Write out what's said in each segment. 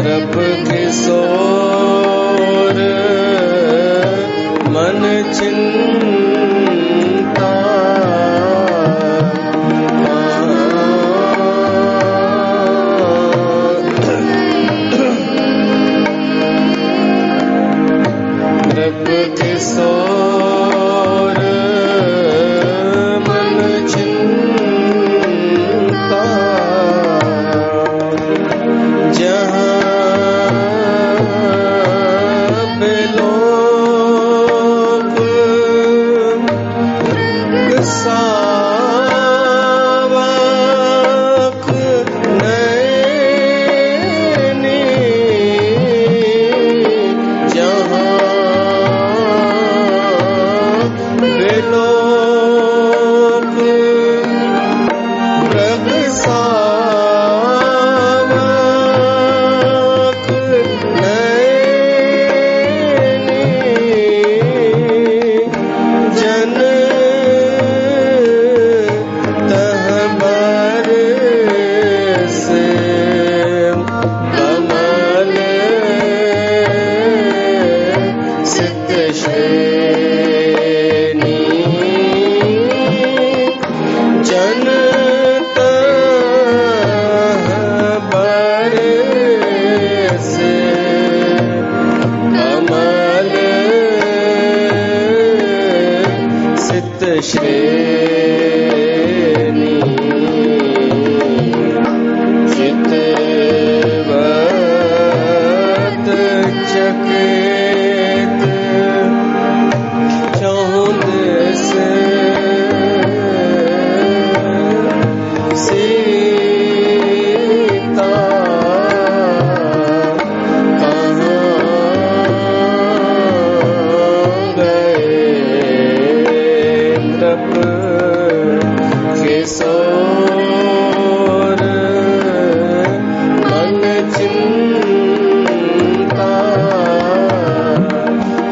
नृप किशोर मन चिंता नृप किशोर मन चिंता जहाँ बिलोक सावक नैनी जहाँ बिलोक मृग सावक नैनी जन तह बरसे कमल सित श्रेणी जन तह बरसे कमल सित श्रेणी चितवत चकित चहुँ दिस सीता कहाँ गए नृप किशोर मन चिंता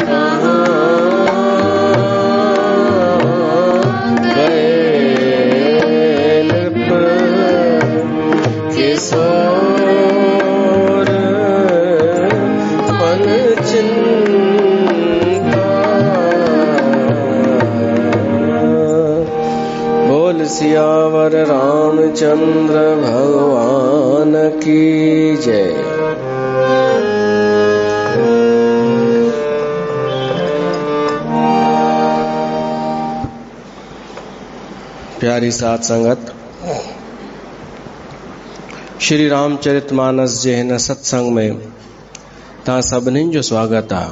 कहाँ गए नृप किशोर मन चिंता। बोल सियावर रामचंद्र भगवान की जय। प्यारी साथ संगत, श्री रामचरितमानस जे हिन सत्संग में तव्हां सभिनी जो स्वागत आहे।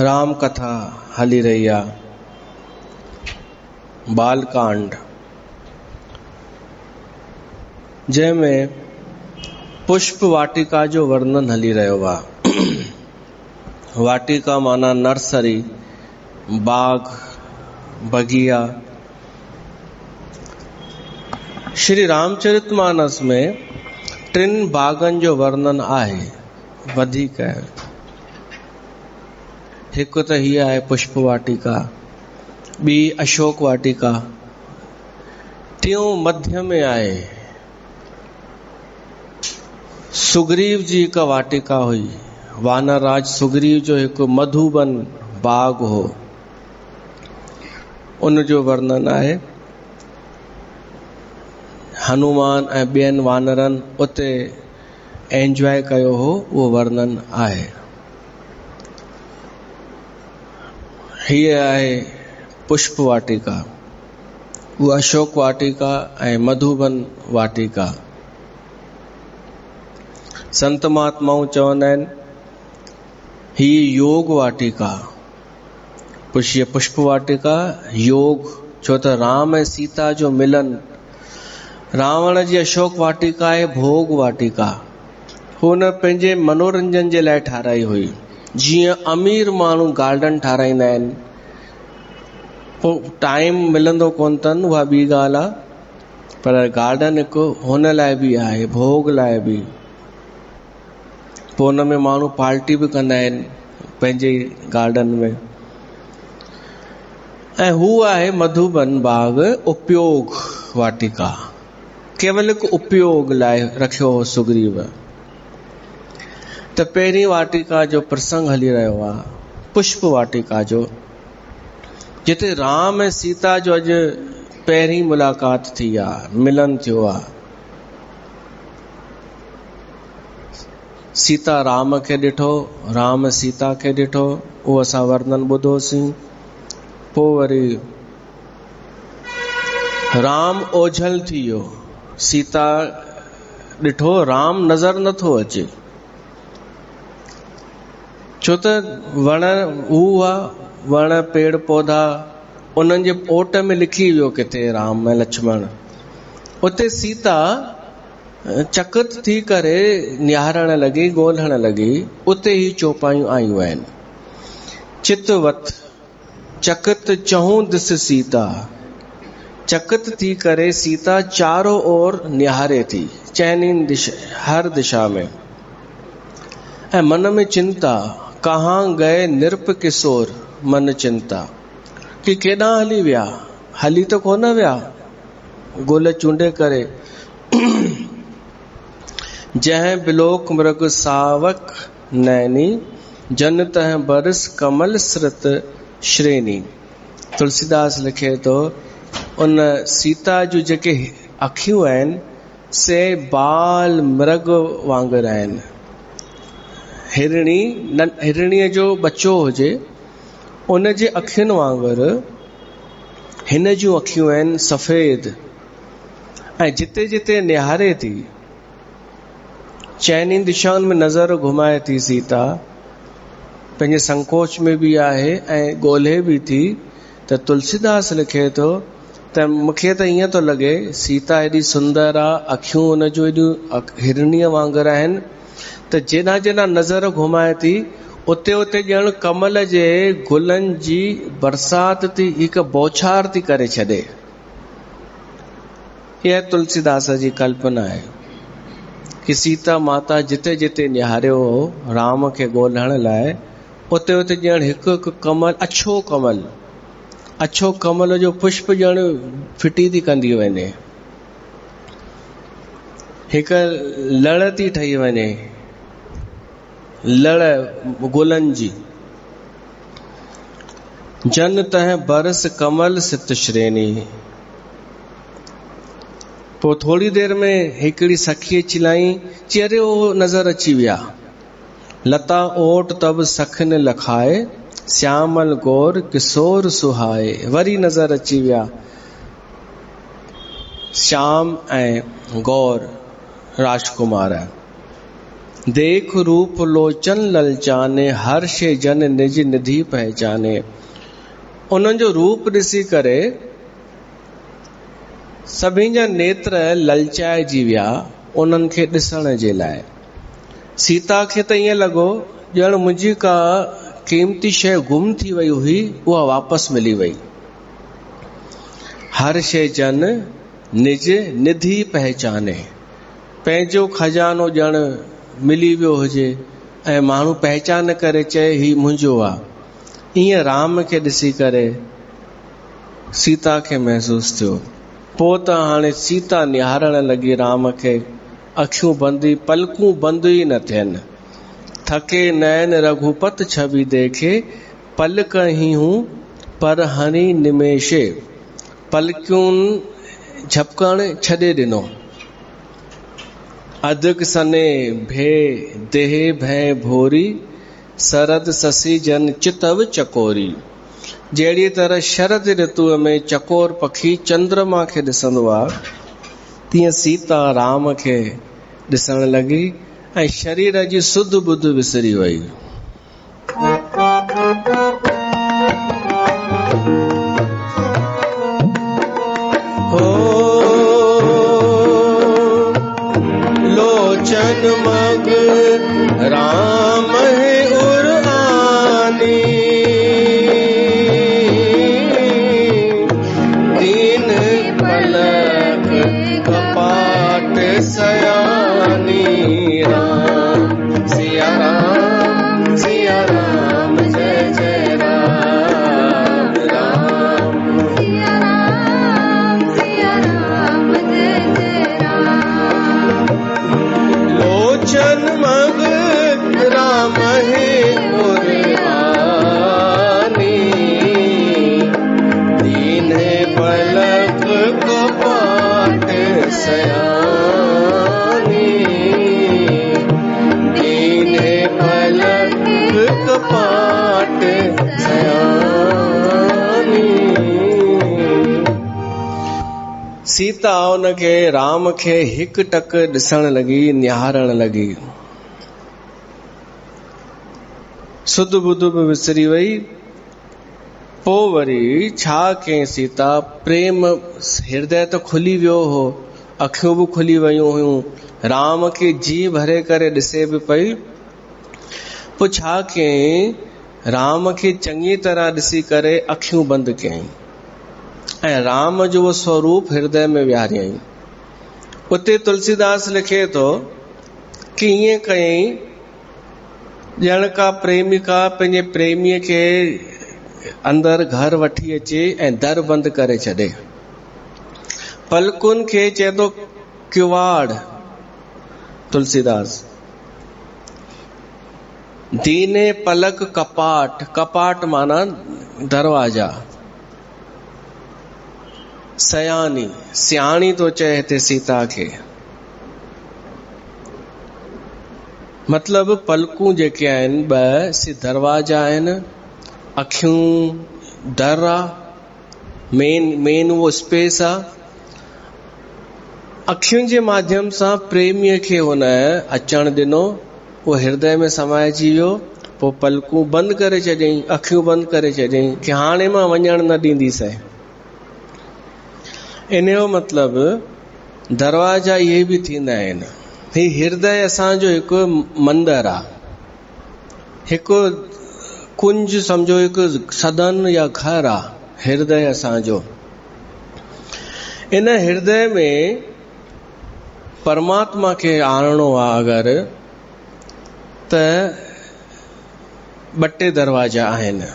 राम कथा हली रही आहे, बालकांड, जंहिंमें पुष्प वाटिका जो वर्णन हली रहियो आहे। वाटिका माना नर्सरी, बाग, बगिया। श्री रामचरितमानस में टिन बागन जो वर्णन आहे वधीक। हिकु त हीअ आहे पुष्प वाटिका, ॿी अशोक वाटिका, टियों मध्य में आहे सुग्रीव जी हिकु वाटिका हुई। वानर राज सुग्रीव जो हिकु मधुबन बाग हो, उन जो वर्णन आहे। हनुमान ऐं ॿियनि वानरनि उते एंजॉय कयो हो, उहो वर्णन आहे। हीअ आहे पुष्प वाटिका, उहा अशोक वाटिका ऐं मधुबन वाटिका। संत महात्माऊं चवंदा आहिनि ही योग वाटिका, पुष्प वाटिका योग, छो त राम ऐं सीता जो मिलन। रावण जी अशोक वाटिका आहे भोग वाटिका, हुन पंहिंजे मनोरंजन जे लाइ ठाराई हुई। जीअं अमीर माण्हू गार्डन ठाराईंदा आहिनि, पोइ टाइम मिलंदो कोन अथनि, उहा ॿी ॻाल्हि आहे, पर गार्डन हिकु हुन लाइ बि आहे, भोग लाइ बि। पोइ हुन में माण्हू पार्टी बि कंदा आहिनि पंहिंजे गार्डन में। ऐं हू आहे मधुबन बाग उपयोग वाटिका, केवल हिकु उपयोग लाइ रखियो हो सुग्रीव। त पहिरीं वाटिका जो प्रसंग हली रहियो आहे, पुष्प वाटिका जो, जिते राम ऐं सीता जो अॼु पहिरीं मुलाक़ात थी आहे, मिलन थियो आहे। सीता राम खे ॾिठो, राम सीता खे ॾिठो, उहो असां वर्णन ॿुधोसीं। पोइ वरी राम ओझल थी वियो, सीता ॾिठो राम नज़र नथो अचे, छो त वण हुआ, वण पेड़ पौधा, उन्हनि जे ओट में लिखी वियो किथे राम ऐं लक्ष्मण। उते सीता चकित थी करे निहारण लॻी, ॻोल्हण लॻी, उते ई चौपायूं आयूं आहिनि। चितवत चकित चहूं दिस सीता, चकित थी करे सीता चारों ओर निहारे थी, चइनी दिशा, हर दिशा में, ऐं मन में चिंता, कहाँ गए निरप किशोर, मन चिंता, कि केॾां हली विया, हली त कोन विया गोल चूंडे करे। जंहिं बिलोक मृग सावक नैनी, जन तह बरस कमल स्रत श्रेणी। तुलसीदास लिखे थो, उन सीता जूं जेके अखियूं आहिनि से बाल मृग वांगुरु आहिनि। हिरणीअ जो बच्चो हुजे, उन जे अखियुनि वांगुरु हिन जूं अखियूं आहिनि सफ़ेद। ऐं जिते जिते निहारे थी, चइनी दिशाउनि में नज़र घुमाए थी सीता, पंहिंजे संकोच में बि आहे ऐं ॻोल्हे बि थी। त तुलसीदास लिखे थो त मूंखे त ईअं थो लॻे सीता एॾी सुंदर आहे, अखियूं हुन जूं एॾियूं हिरणीअ वांगुरु आहिनि, त जेॾां जेॾां नज़र घुमाए थी उते उते ॼण कमल जे गुलनि जी बरसाति थी, हिकु बौछार थी करे छॾे। इहा तुलसीदास जी कल्पना आहे कि सीता माता जिते जिते निहारियो हो राम खे ॻोल्हण लाइ, उते उते ॼण हिकु हिकु कमल, अछो कमल जो पुष्प ॼण फिटी थी कंदी वञे, हिकु लड़ थी ठही वञे, लड़ गुलनि जी। जन तह बरस कमल सित श्रेणी। पोइ थोड़ी देर में हिकिड़ी सखी चिल्लाई, चेरे वो नज़र अची विया। लता ओट तब सखन लखाए, श्यामल गौर किशोर सुहाए। वरी नज़र अची विया श्याम ऐं गौर राजकुमार। देख रूप लोचन ललचाने, हर्षे जन निज निधि पहचाने। उन्हनि जो रूप ॾिसी करे सभिनी जा नेत्र ललचाइजी विया उन्हनि खे ॾिसण जे लाइ। सीता खे त ईअं लॻो ॼण मुंहिंजी का क़ीमती शइ गुम थी वई हुई, उहा वापसि मिली वई। हर शइ जन निज निधि पहचाने, पंहिंजो खजानो ॼण मिली वियो हुजे ऐं माण्हू पहचान करे चए ही मुंहिंजो आहे। ईअं राम खे ॾिसी करे सीता खे महसूस थियो। पोइ त हाणे सीता निहारण लॻी राम खे, अखियूं बंदि, पलकूं बंदि ई न थियनि। थके नैन रघुपत छवि देखे, पलक ही हूं पर हनी निमेशे। पलकुनि झपकण छॾे ॾिनो। अधक सने भे देह भय भोरी, सरद ससी जन चितव चकोरी। जहिड़ी तरह शरद ऋतुअ में चकोर पखी चंद्रमा खे ॾिसंदो आहे, तीअं सीता राम खे ॾिसण लॻी ऐं शरीर जी सुध बुध विसरी वई। लोचन मग राम है उरानी, दीन पलक कपाट सयानी। राम सिया राम जय जय राम, राम सिया राम जय जय राम। राम है कुर्बानी, दीन पलक कपाट सयानी, दीन पलक कपाट सयानी। सीता उनखे राम खे हिकु टक ॾिसण लॻी, निहारण लॻी। सुध बुध बि विसरी वई। पोइ वरी छा कयईं सीता, प्रेम हृदय त खुली वियो हो, अखियूं बि खुली वियूं हुयूं, राम खे जी भरे करे ॾिसे बि पई। पोइ छा कयईं, राम खे चङी तरह ॾिसी करे अखियूं बंदि कयईं ऐं राम जो वो स्वरूप हृदय में विहारियईं। उते तुलसीदास लिखे थो कि ईअं कयईं ॼण का प्रेमिका पंहिंजे प्रेमीअ खे अंदर घर वठी अचे ऐं दर बंदि करे छॾे। पलकुनि खे चए थो किवाड़ तुलसीदास, दीने पलक कपाट, कपाट माना दरवाजा, सयानी सियाणी तो चए हिते सीता खे। मतलब पलकूं जेके आहिनि ॿ सी दरवाजा आहिनि, अखियूं दर आ, मेन वो स्पेस आ। अखियुनि जे माध्यम सां प्रेमीअ खे हुन अचण ॾिनो, वो हृदय में समाइजी वियो। पोइ पलकूं बंदि करे छॾियईं, अखियूं बंदि करे छॾियईं कि हाणे मां वञण न ॾींदीसि। इन जो मतिलब दरवाजा इहे बि थींदा आहिनि। ही हृदय असांजो हिकु मंदिर आहे, हिकु कुंज समझो, हिकु सदन या घर आहे हृदय असांजो। इन हृदय में परमात्मा खे आणणो आहे अगरि त ॿ टे दरवाजा आहिनि।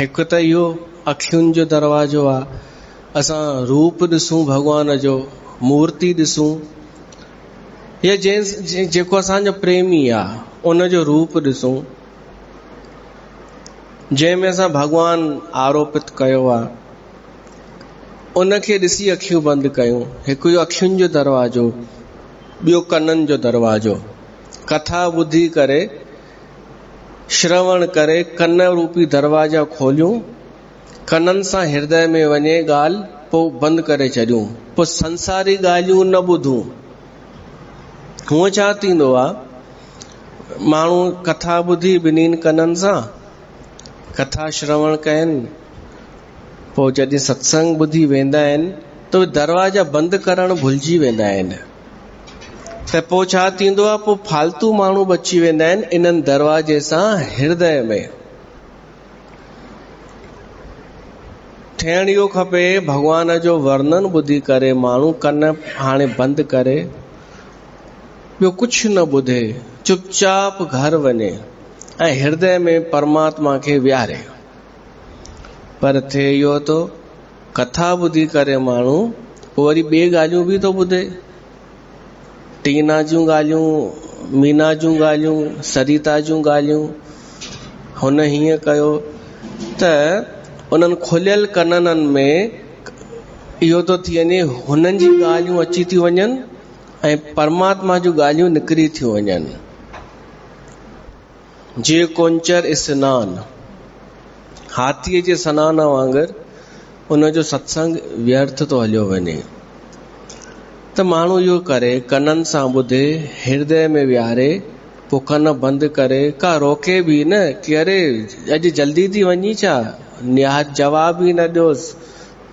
हिकु त इहो अखियुनि जो दरवाजो आहे, असां रूप ॾिसूं भॻवान जो, मूर्ति ॾिसूं, या जेको असांजो प्रेमी आहे उनजो रूप ॾिसूं, जंहिंमें असां भॻवान आरोपित कयो आहे उनखे ॾिसी अखियूं बंदि कयूं। हिकु इहो अखियुनि जो दरवाजो, ॿियो कननि जो दरवाजो। कथा ॿुधी करे, श्रवण करे कन रूपी दरवाजा खोलियूं, कननि सां हृदय में वञे ॻाल्हि, पोइ बंदि करे छॾियूं, पोइ संसारी ॻाल्हियूं न ॿुधूं। हूअं छा थींदो आहे, माण्हू कथा ॿुधी ॿिन्हिनि कननि सां कथा श्रवण कयनि, पोइ जॾहिं सत्संग ॿुधी वेंदा आहिनि त दरवाजा बंदि करणु भुलिजी वेंदा आहिनि। त पोइ छा थींदो आहे, पोइ फालतू माण्हू बची वेंदा आहिनि इन्हनि दरवाजे सां हृदय में। थियण इहो खपे, भॻवान जो वर्णन ॿुधी करे माण्हू कन हाणे बंदि करे, ॿियो कुझु न ॿुधे, चुपचाप घर वञे ऐं हृदय में परमात्मा खे विहारे। पर थिए इहो तो कथा ॿुधी करे माण्हू पोइ वरी ॿिए ॻाल्हियूं बि थो ॿुधे, टीना जूं ॻाल्हियूं, मीना जूं ॻाल्हियूं, सरिता जूं ॻाल्हियूं। हुन हीअं कयो त उन्हनि खुलियल कननि में इहो तो थी वञे, हुननि जी ॻाल्हियूं अची थी वञनि ऐं परमात्मा जूं ॻाल्हियूं निकिरी थियूं वञनि। जीअं कोंचर स्नान, हाथीअ जे सनान वांगुरु उनजो सत्संग व्यर्थ थो हलियो वञे। त माण्हू इहो करे, कननि सां ॿुधे, हृदय में विहारे, पोइ कन बंदि करे, का रोके बि न कि अरे अॼु जल्दी थी वञी छा, जवाब ई न ॾियोसि,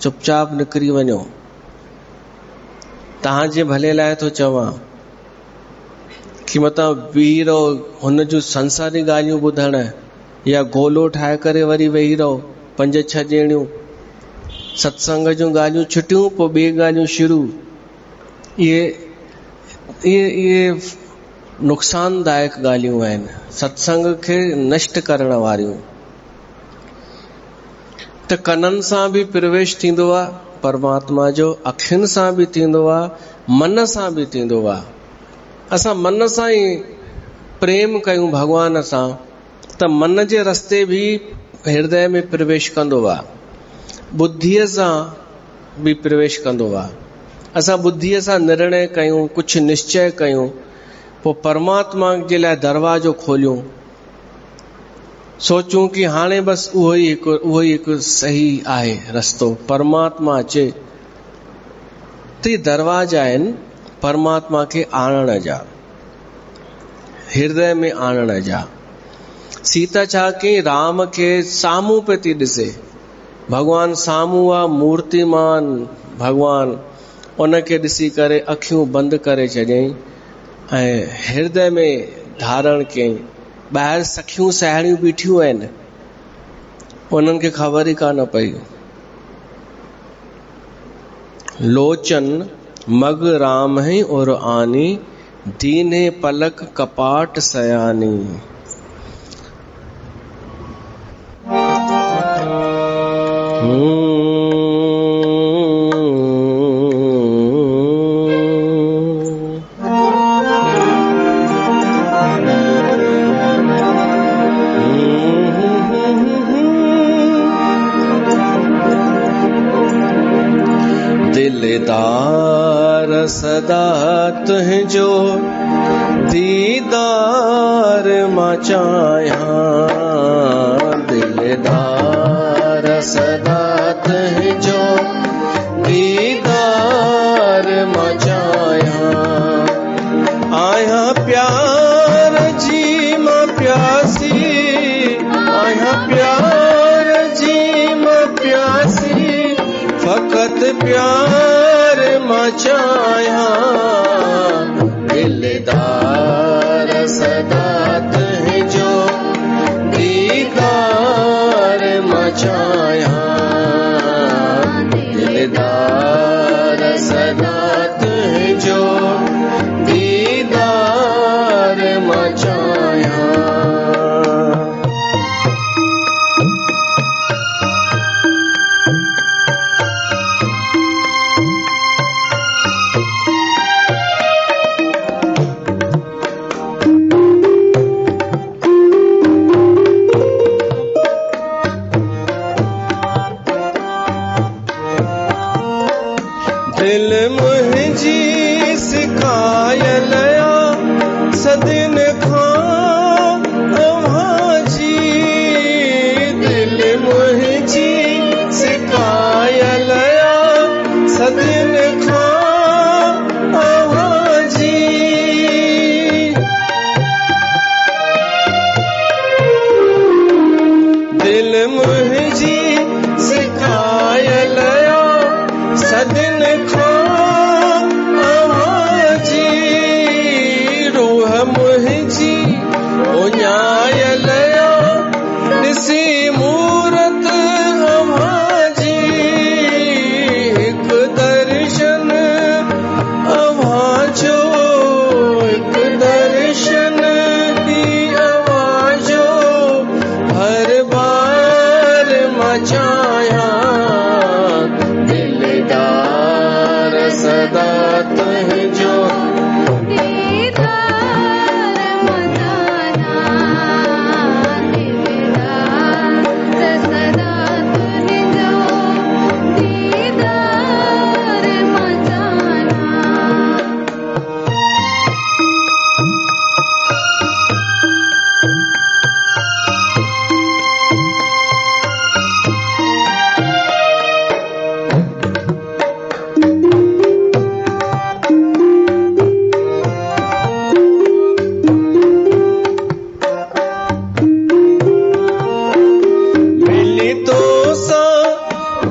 चुपचाप निकिरी वञो, तव्हांजे भले लाइ थो चवां। कि मतिलबु बीही रहो हुन जूं संसारी ॻाल्हियूं ॿुधण, या गोलो ठाहे करे वरी वेही रहो 5-6 ॼणियूं, सत्संग जूं ॻाल्हियूं छुटियूं, पोइ ॿिए ॻाल्हियूं शुरू। इहे नुक़सानदायक ॻाल्हियूं आहिनि, सत्संग खे नष्ट करण वारियूं। त कननि सां बि प्रवेश थींदो आहे परमात्मा जो, अखियुनि सां बि थींदो आहे, मन सां बि थींदो आहे। असां मन सां ई प्रेम कयूं भगवान सां त मन जे रस्ते भी हृदय में प्रवेश कंदो आहे, बुद्धीअ सां भी प्रवेश कंदो आहे। असां बुद्धीअ सां निर्णय कयूं, कुझु निश्चय कयूं, पोइ परमात्मा जे लाइ दरवाजो खोलियूं, सोचूं कि हाणे बस उहो ई हिकु सही आहे रस्तो, परमात्मा अचे। त ये दरवाजा आहिनि परमात्मा खे आणण जा, हृदय में आणण जा। सीता छा कई, राम खे साम्हूं पे थी ॾिसे, भगवान साम्हूं आहे, मूर्तिमान भगवान, उनखे ॾिसी करे अखियूं बंदि करे छॾियईं ऐं हृदय में धारण कयईं। ॿाहिरि सखियूं साहेड़ियूं बीठियूं आहिनि, उन्हनि खे ख़बर ई कान पई। लोचन मग राम है और आनी, दीने पलक कपाट सयानी। दिलदार सदा तुह जो दीदार मां चाह्या, दिलदार सदा तुह जो दीदार मां चाह्या। आया प्यार जी मां प्यासी, आया प्यार जी मां प्यासी, फकत प्यार मां चाह्या। दिलदार सदा तुह जो दीदार मां चाह्या, दिलदार सदा तुह जो दीदार मां चाह्या। दिल मुंहिंजी सिकायल सदिन खां अव्हांजी, दिल मुंहिंजी सिकायल सदिन खां अव्हांजी। दिल मुंहिंजी सिकायल सदिन खां अव्हांजी, रूह मुंहिंजी उञायल ॾिसी मूरत अव्हांजी। हिकु दर्शन अव्हांजो, हिकु दर्शन दी अव्हांजो, हर बार मां चाह्या। सदा तुह जो दीदार मां चाह्या, दिलदार सदा तुह जो दीदार मां चाह्या।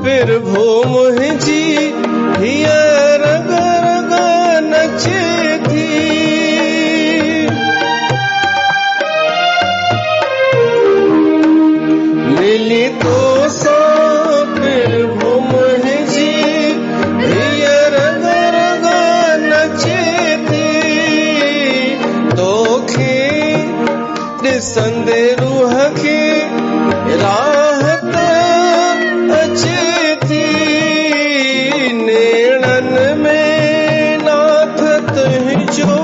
प्रभु मुंहिंजी हीअ रग रग नचे थी, मिली तो सां प्रभु मुंहिंजी हीअ रग रग नचे थी। तोखे ॾिसंदे रूह खे राहत अचे थी, नेणन में नाथ तुंहिंजो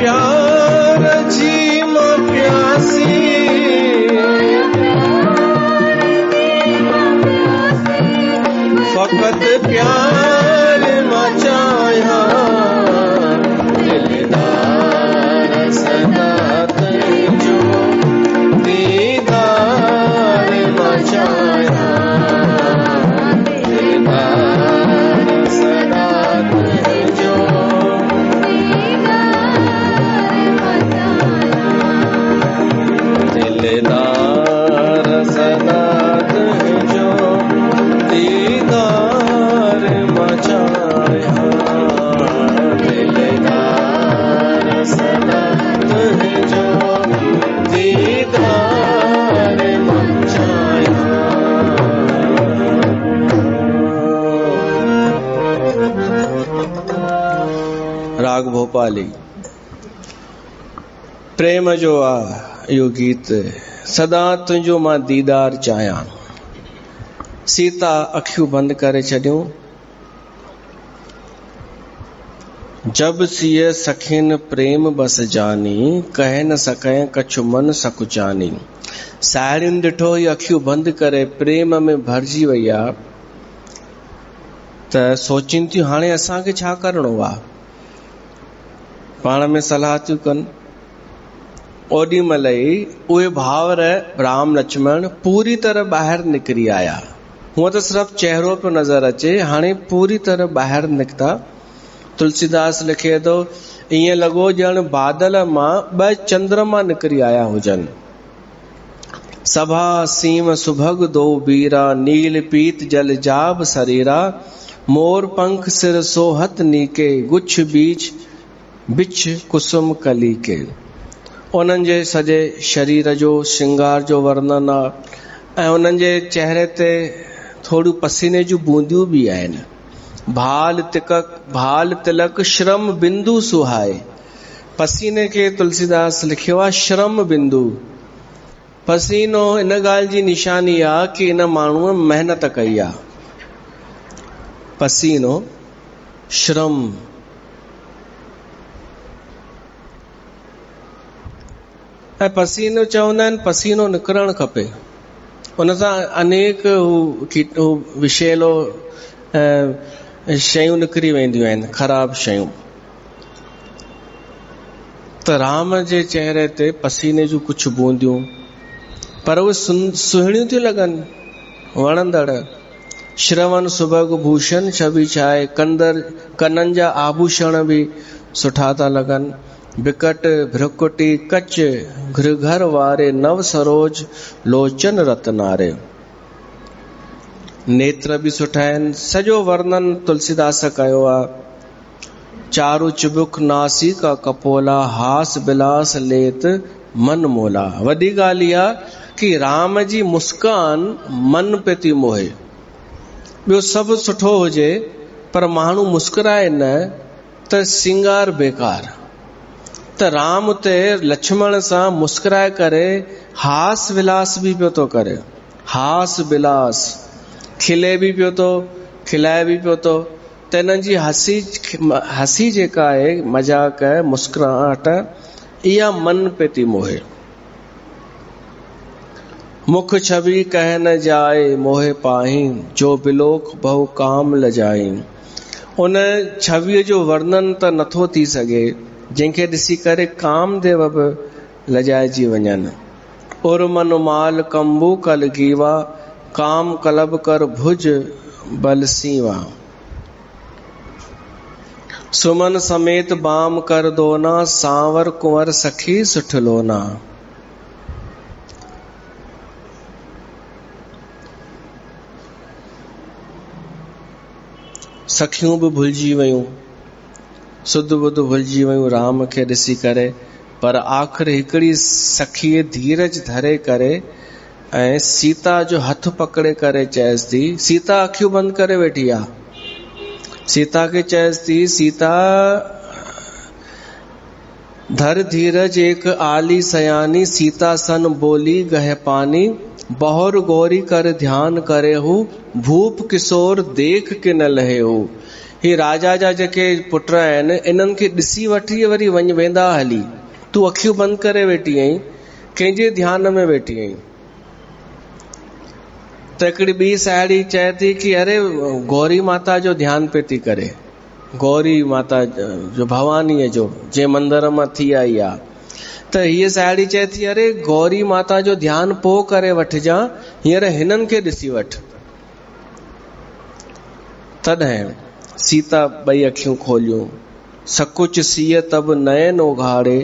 प्यार जी मां प्यासी, फकत प्यार मां चाहा, दिलदार सदा तुझो दीदार मां चाहा, दिलदार सदा तुझो दिलदार सदा तुझो दीदार मां चाहा, दिलदार सदा तुझो दीदार मां चाहा। राग भोपाली। प्रेम जो आ यो गीत, सदा तुझो मां दीदार चाहियां। सीता अखियूं बंद करे छॾियूं, जब सिय सखिन प्रेम बस जानी, कह न सकै कछु मन सकुचानी। साहेड़ियुनि ॾिठो ही अखियूं बंद करे प्रेम में भरिजी वई आ, त सोचिन थियूं हाणे असांखे छा करणो आ, पाण में सलाह थियूं कनि। ओॾी महिल ई उहे भावर राम लक्ष्मण पूरी तरह ॿाहिरि निकिरी आया। हूअं त सिर्फ़ु चेहरो पियो नज़र अचे, हाणे पूरी तरह ॿाहिरि निकिता। तुलसीदास लिखे थो, ईअं लॻो ॼण बादल मां ॿ चंद्रमा निकिरी आया हुजनि। सभा सीम सुभग दो बीरा, नील पीत जल जाब शरीरा। मोर पंख सिर सोहत नीके, गुछ बीच बिछ कुसुम कली के। उन्हनि जे सॼे शरीर जो श्रंगार जो वर्णन आहे, ऐं उन्हनि जे चेहरे ते थोड़ियूं पसीने जूं बूंदियूं बि आहिनि। भाल तिलक श्रम बिंदु सुहाए। पसीने खे तुलसीदास लिखियो आहे श्रम बिंदु। पसीनो इन ॻाल्हि जी निशानी आहे कि इन माण्हूअ महिनत कई आहे। पसीनो श्रम, ऐं पसीनो चवंदा आहिनि पसीनो निकिरणु खपे, उन सां अनेक विषैलो शयूं निकिरी वेंदियूं आहिनि, ख़राब शयूं। त राम जे चेहरे ते पसीने जूं कुझु बूंदियूं, पर उहे सुहिणियूं थियूं लॻनि, वणंदड़। श्रवण सुभग भूषण छवि छाए, कननि जा आभूषण बि सुठा था लॻनि। बिकट भ्रुकुटी कच घृघर वारे, नव सरोज लोचन रतनारे। नेत्र बि सुठा आहिनि। सॼो वर्णन तुलसीदास कयो आहे। चारु चुबुक नासिका कपोला, हास बिलास लेत मन मोला। वॾी ॻाल्हि इहा कि राम जी मुस्कान मन पे थी मोहे। ॿियो सभु सुठो हुजे पर माण्हू मुस्कुराए न त सिंगार बेकार। त राम उते लक्ष्मण सां मुस्कुराए करे हास विलास बि पियो थो करे। हास विलास, खिले बि पियो थो, खिलाए बि पियो थो। त हिननि जी हसी जेका आहे, मजाक आहे, मुस्कुराहट, इहा मन पे थी मोहे। मुख छवि कह न जाए मोहे पाही, जो बिलोक बहु काम लजाई। उन छविअ जो वर्णन त नथो थी सघे जंहिंखे ॾिसी करे कामदेव बि लजाइजी वञनि। उर्मन माल कंबू कल गीवा, काम कलब कर भुज बल सीवा। सुमन समेत बाम कर दोना, सांवर कुंवर सखी सुठलोना। सखियूं बि भुलिजी वयूं, सुध बुध भुलिजी वयूं राम खे ॾिसी करे। पर आख़िर हिकिड़ी सखीअ धीरज धरे करे ऐं सीता जो हथ पकड़े करे चएसि थी, सीता अखियूं बंदि करे वेठी आहे। सीता खे चएसि थी, सीता धर धीरज एक आली सयानी, सीता सन बोली गह पानी। बहुर गौरी कर ध्यान करे हूँ, भूप किशोर देख के न लहे हूँ। ही राजा जा जेके पुट आहिनि इन्हनि खे ॾिसी वठी वरी वेंदा हली। तूं अखियूं बंदि करे वेठी आहीं, कंहिंजे ध्यान में वेठी आहीं। त हिकिड़ी ॿी साहेड़ी चए थी कि अरे गौरी माता जो ध्यानु पे थी करे, गौरी माता जो भवानीअ जो जे मंदर मां थी आई आहे। त हीअ साहेड़ी चए थी अरे गौरी माता जो ध्यानु पोइ करे वठिजां, हींअर हिननि खे ॾिसी वठ। तॾहिं सीता ॿई अखियूं खोलियूं, सकुच सीय तब नयन उघाड़े,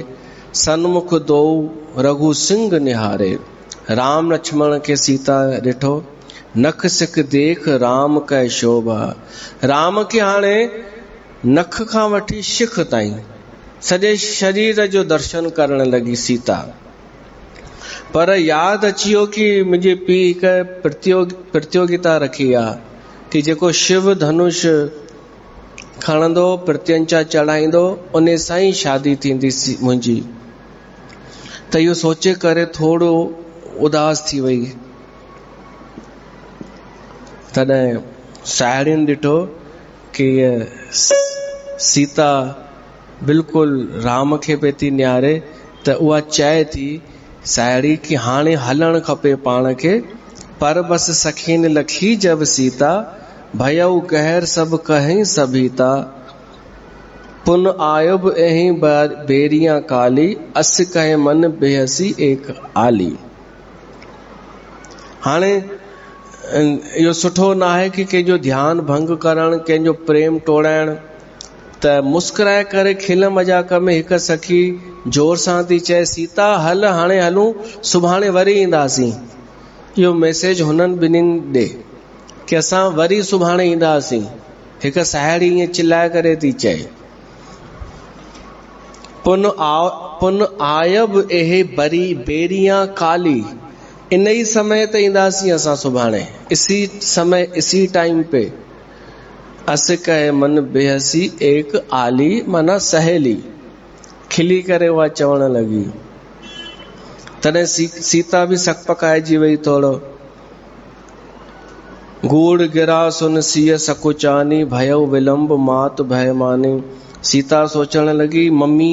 सन्मुख दो रघु सिंह निहारे। राम लक्ष्मण के सीता ॾिठो, नख सिक देख राम कै शोभा। राम खे हाणे नख खां वठी शिख ताईं सॼे शरीर जो दर्शन करण लॻी सीता। पर यादि अची वियो कि मुंहिंजे पीउ हिकु प्रतियोगिता रखी आहे कि जेको शिव धनुष खणंदो, प्रत्यंचा चढ़ाईंदो, उन सां ई शादी थींदी मुंहिंजी। त इहो सोचे करे थोरो उदास थी वई। तॾहिं साहेड़ियुनि ॾिठो कि सीता बिल्कुलु राम खे पई थी निहारे, त उहा चए थी साहेड़ी कि हाणे हलणु खपे पाण खे। पर बस सखीन लखी जब सीता, भयउ कहर सब कहीं सभीता। पुन आयुब एही बेरियां काली, अस कहे मन बेहसी एक आली। हाणे इहो सुठो न आहे कि कंहिंजो ध्यानु भंग करणु, कंहिंजो प्रेम टोड़ाइणु। त मुस्कुराए करे खिल मजाक में हिकु सखी जोर सां थी चए, सीता हल हाणे हलूं, सुभाणे वरी ईंदासीं। इहो मैसेज हुननि ॿिन्हिनि ॾे कि असां वरी सुभाणे ईंदासीं। हिकु साहेड़ी ईअं चिल्लाए करे थी चए। पुन आयब एहे बेरियां काली, इन ही समय ते ईंदासीं असां सुभाणे, इसी समय इसी टाइम पे। अस कहे मन बेहसी एक आली, माना सहेली। खिली करे उहा चवण लॻी। तॾहिं सीता बि सकपकाइजी वई थोरो। गूढ़ गिरा सुन सीय सकुचानी, भयउ विलंब मात भय मानी। सीता सोचण लॻी मम्मी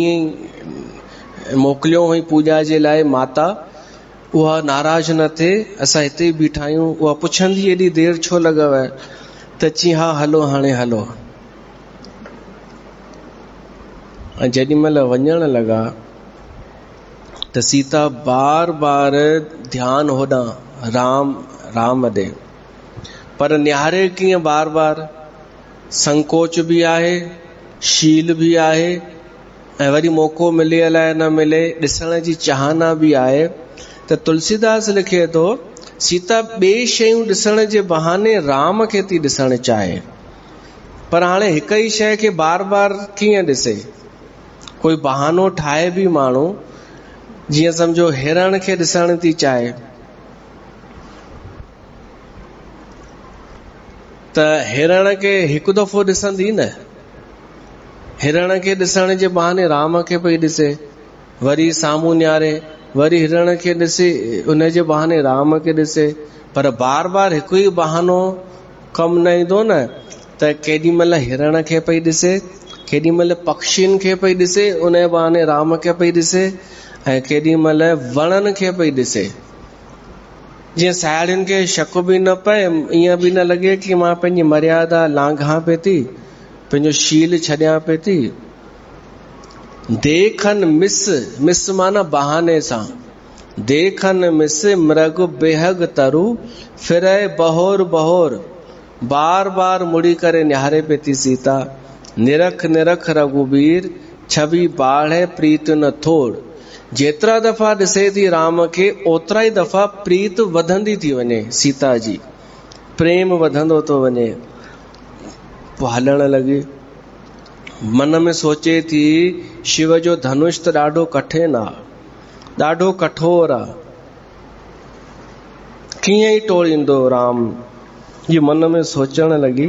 मोकिलियो हुई पूॼा जे लाइ माता, उहा नाराज़ न थिए, असां हिते ई बीठा आहियूं। उहा पुछंदी एॾी देरि छो लॻव, त चई हा हलो हाणे हलो। ऐं जेॾी महिल वञण लॻा त सीता बार बार ध्यानु होॾां राम ॾे, पर निहारे कीअं बार बार, संकोच बि आहे, शील बि आहे, ऐं वरी मौक़ो मिले अलाए न मिले, ॾिसण जी चाहना बि आहे। त तुलसीदास लिखे थो, सीता ॿिए शयूं ॾिसण जे बहाने राम खे थी ॾिसणु चाहे, पर हाणे हिक ई शइ खे बार बार कीअं ॾिसे। कोई बहानो ठाहे बि माण्हू, जीअं सम्झो हिरण खे ॾिसण थी चाहे, त हिरण खे हिकु दफ़ो ॾिसंदी न, हिरण खे ॾिसण जे बहाने राम खे पई ॾिसे, वरी साम्हूं निहारे, वरी हिरण खे ॾिसे, उन जे बहाने राम खे ॾिसे। पर बार बार हिकु ई बहानो कमु न ईंदो न, त केॾी महिल हिरण खे पई ॾिसे, केॾी महिल पक्षियुनि खे पई ॾिसे, उन जे बहाने राम खे पई ॾिसे, ऐं केॾी महिल वणनि खे पई ॾिसे। जीअं साहेड़ियुनि खे शक बि न पए, ईअं बि न लॻे कि मां पंहिंजी मर्यादा लांघां पे थी, पंहिंजो शील छॾियां पे थी। देखन मिस माना बहाने सां, देखन मिस मृग बेहग तरु, फिरे बहोर बहोर। बार बार मुड़ी करे निहारे पे थी सीता। निरख निरख रघुबीर, छवि बाढ़े प्रीत न थोड़। जेतिरा दफ़ा ॾिसे थी राम खे, ओतिरा ई दफ़ा प्रीत वधंदी थी वञे, सीता जी प्रेम वधंदो थो वञे। पोइ हलण लॻी, मन में सोचे थी शिव जो धनुष त ॾाढो कठिन आहे, ॾाढो कठोर आहे, कीअं ई टोड़ींदो राम, ये मन में सोचण लॻी।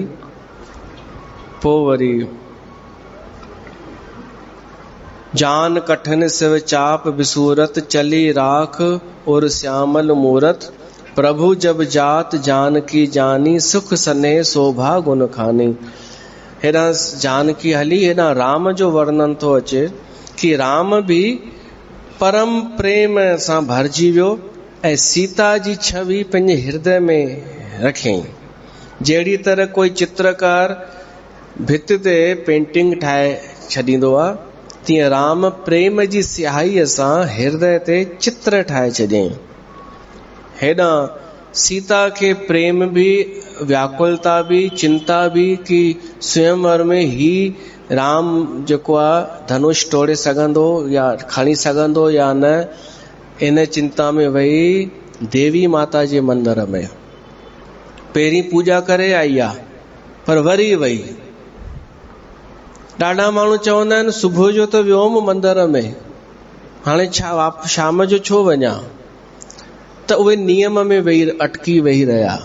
पोइ वरी जान कठिन शिव चाप विसूरत, चली राख और श्यामल मूरत। प्रभु जब जात जान की जानी, सुख सने शोभा गुण खानी। हेॾा जानकी हली, हेॾा राम जो वर्णन थो अचे कि राम भी परम प्रेम सां भरिजी वियो ऐं सीता जी छवि पंहिंजे हृदय में रखियईं। जहिड़ी तरह कोई चित्रकार भित ते पेंटिंग ठाहे छॾींदो आहे, तीअं राम प्रेम जी स्याहीअ सां हृदय ते चित्र ठाहे छॾियईं। हेॾा सीता खे प्रेम भी, व्याकुलता भी, चिंता भी कि स्वयंवर में ही राम जेको आहे धनुष तोड़े सघंदो या खणी सघंदो या न, इन चिंता में वही देवी माता जे मंदिर में पहिरीं पूजा करे आई आहे, पर वरी वही। ॾाढा माण्हू चवंदा आहिनि सुबुह जो त वियोम मंदिर में, हाणे छा शाम जो छो वञा? त उहे नियम में अटकी वेही रहिया।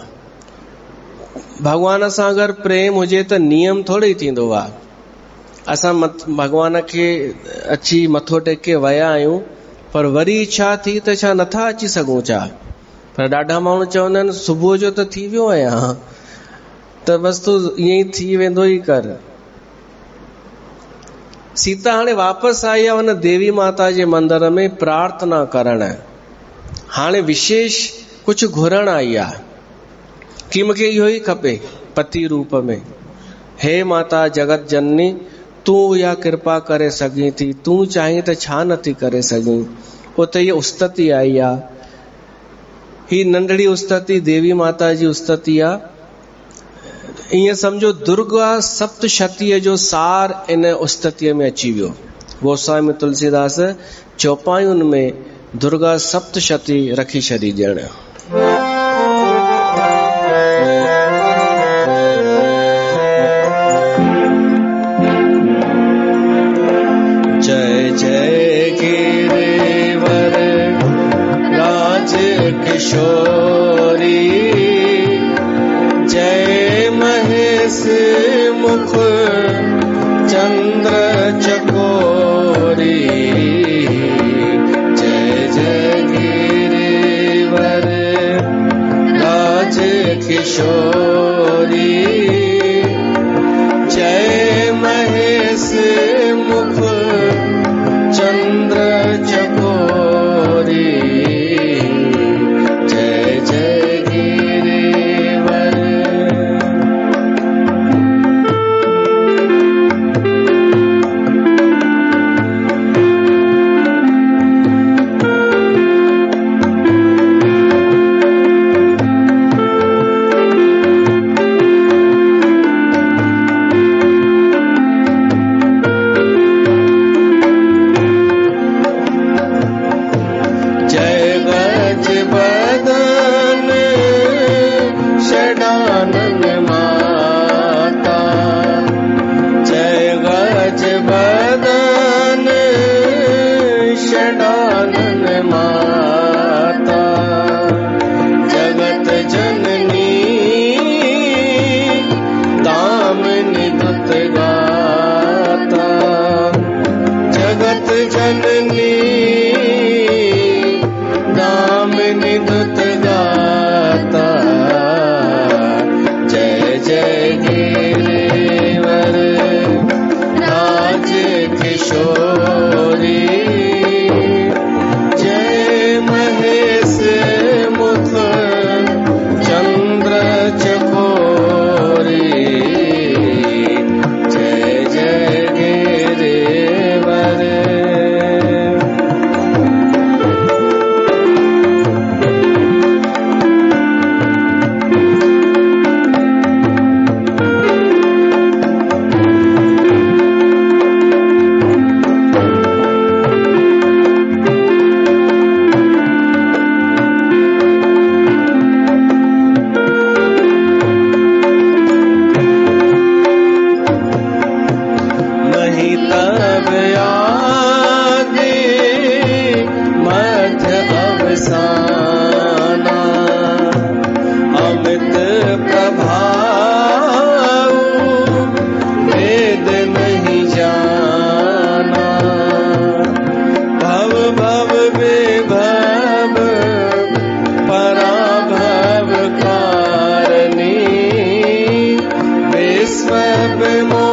भगवान सां अगरि प्रेम हुजे त नियम थोड़ी थींदो आहे। असां भगवान खे अची मथो टेके विया आहियूं, पर वरी इच्छा थी त छा नथा अची सघूं छा? पर ॾाढा माण्हू चवंदा आहिनि सुबुह जो त थी वियो आहियां, त बसि तूं ईअं ई थी वेंदो ई कर। सीता हाणे वापसि आई आहे हुन देवी माता जे मंदिर में प्रार्थना करण। हाणे विशेष कुछ घुरण आई आहे कि मूंखे इहो ई खपे पति रूप में। हे माता जगत जननी, तूं इहा कृपा करे सघीं थी, तूं चाहीं त छा नथी करे सघीं। उते ये उस्तति आई आहे, ही नंढड़ी उस्तति देवी माता जी उस्तति आहे। ईअं सम्झो दुर्गा सप्तशतीअ जो सार इन उस्ततिअ में अची वियो। गोस्वामी तुलसीदास चौपायुनि में दुर्गा सप्तशती रखी छॾी ॼण। जय जय गिरिवर राज किशोरी, जय महेश मुख चंद्र चकोरी, जय जय गिरिवर राज किशोरी, जय महेश मुख चंद्र चकोरी, जय जय गिरिवर। Be more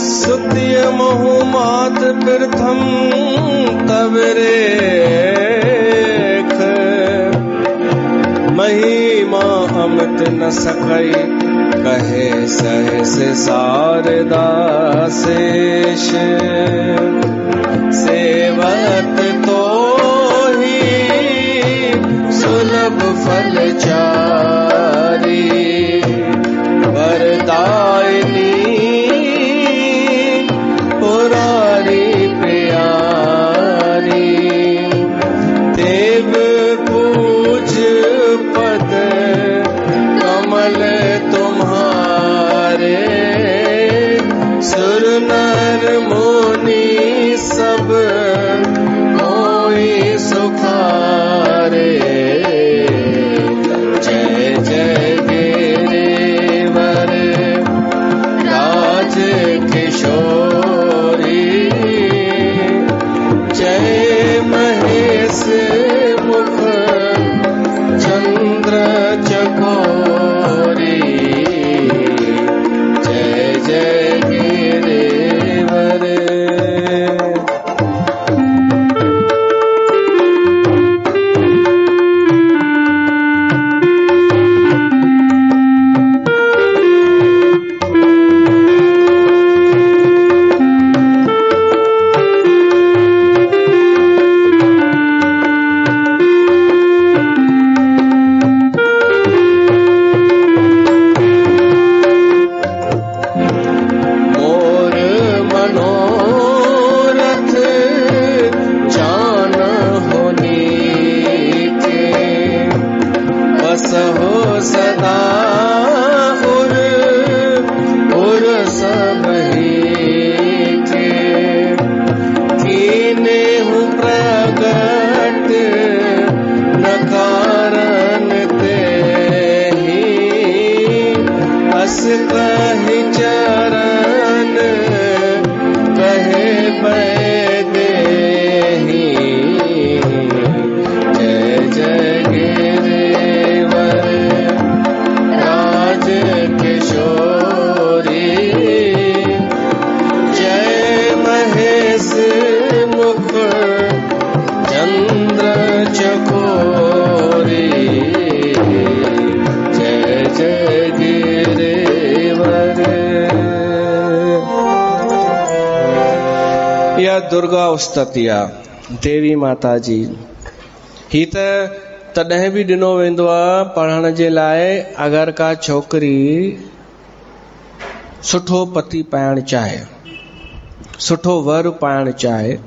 सुतिय मोहु मात प्रथम तब रेख, महिमा अमित न सकई कहे सहस शारदा शेष। सेवत तो ही सुलभ फल चारी, वरदायिनी पुरारी प्यारी। देव पूज पद कमल तुम्हारे, सुर नर मुनि सब होई सुखारे। जय जय गिरिवर राज किशोरी, जय महेश मुख चंद्र चकोरी। जय जय गिरिवर। दुर्गा उस्ततिया देवी माता जी ही तॾहिं बि ॾिनो वेंदो आहे पढ़ण जे लाइ। अगरि का छोकिरी सुठो पति पाइण चाहे, सुठो वर पाइण चाहे,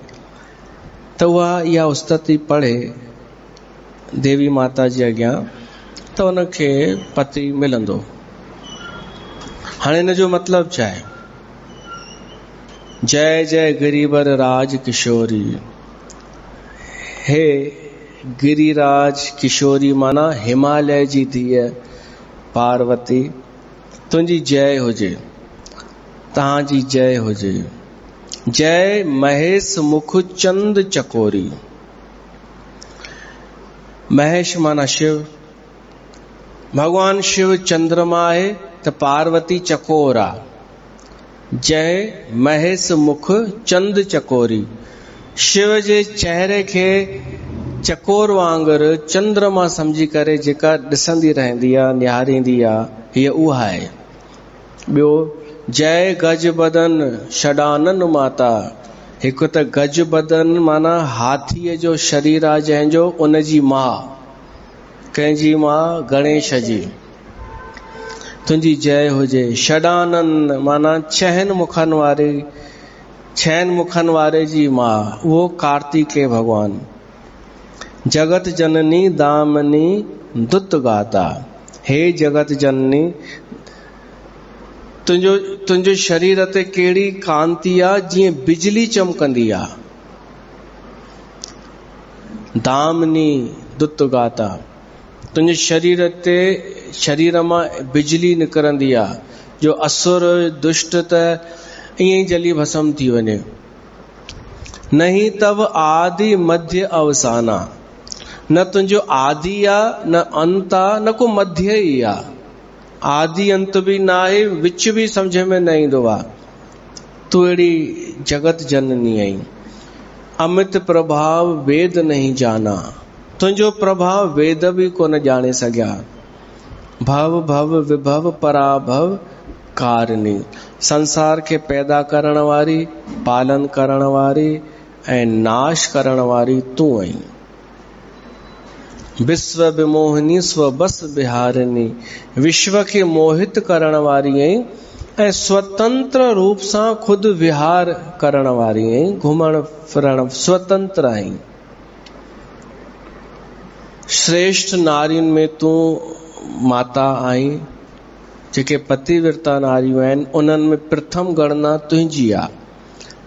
त उहा इहा उस्तति पढ़े देवी माता जे अॻियां, त उनखे पति मिलंदो। हाणे हिन जो मतिलबु छा आहे? जय जय गिरिवर राज किशोरी, हे गिरिराज किशोरी माना हिमालय जी धीअ पार्वती, तुंहिंजी जय हुजे, तव्हांजी जय हुजे। जय महेश मुख चंद चकोरी, महेश माना शिव, भगवान शिव चंद्रमा आहे त पार्वती चकोर आहे। जय महेश मुख चंद चकोरी, शिव जे चेहरे खे चकोर वांगर चंद्रमा समझी करे जेका ॾिसंदी रहंदी आहे, निहारींदी आहे, हीअ उहा आहे। ॿियो जय गज बदन षडानन माता, हिकु त गज बदन माना हाथीअ जो शरीर आहे जंहिंजो, उनजी मां, कंहिंजी मां? गणेश जी, तुंहिंजी जय हुजे। षडानन माना छहनि मुखनि वारे जी मां, उहो कार्तिकेय भगवान। जगत जननी दामनी दुत गाता, हे जगत जननी तुंहिंजो शरीर ते कहिड़ी कांति आहे जीअं बिजली चमकंदी आहे। दामनी दुत गाता, तुंहिंजे शरीर मां बिजली निकिरंदी आहे, जो असुर दुष्ट त ईअं ई जली भस्म थी वञे। नहीं तव आदि मध्य अवसाना, न तुंहिंजो आदि आहे न अंत आहे, न को मध्य ई आहे। आदि अंत बि न आहे, विच बि सम्झ में न ईंदो आहे। तू अहिड़ी जगत जननी आई। अमित प्रभाव वेद नहीं जाना, तुंहिंजो प्रभाव वेद भी कोन ॼाणे सघिया। भव भव विभव पराभव कारिणी, संसार के पैदा करण वारी, पालन करण वारी ऐं नाश करण वारी तूं आई। विश्व विमोहिनी स्व बस बिहारिणी, विश्व के मोहित करण वारी आई ऐं स्वतंत्र रूप सां खुद विहार करण वारी आई। घुमण फिरण स्वतंत्र आई। श्रेष्ठ नारियुनि में तूं माता आई। जेके पतिव्रता नारियूं आहिनि उन्हनि में प्रथम गणना तुंहिंजी आहे।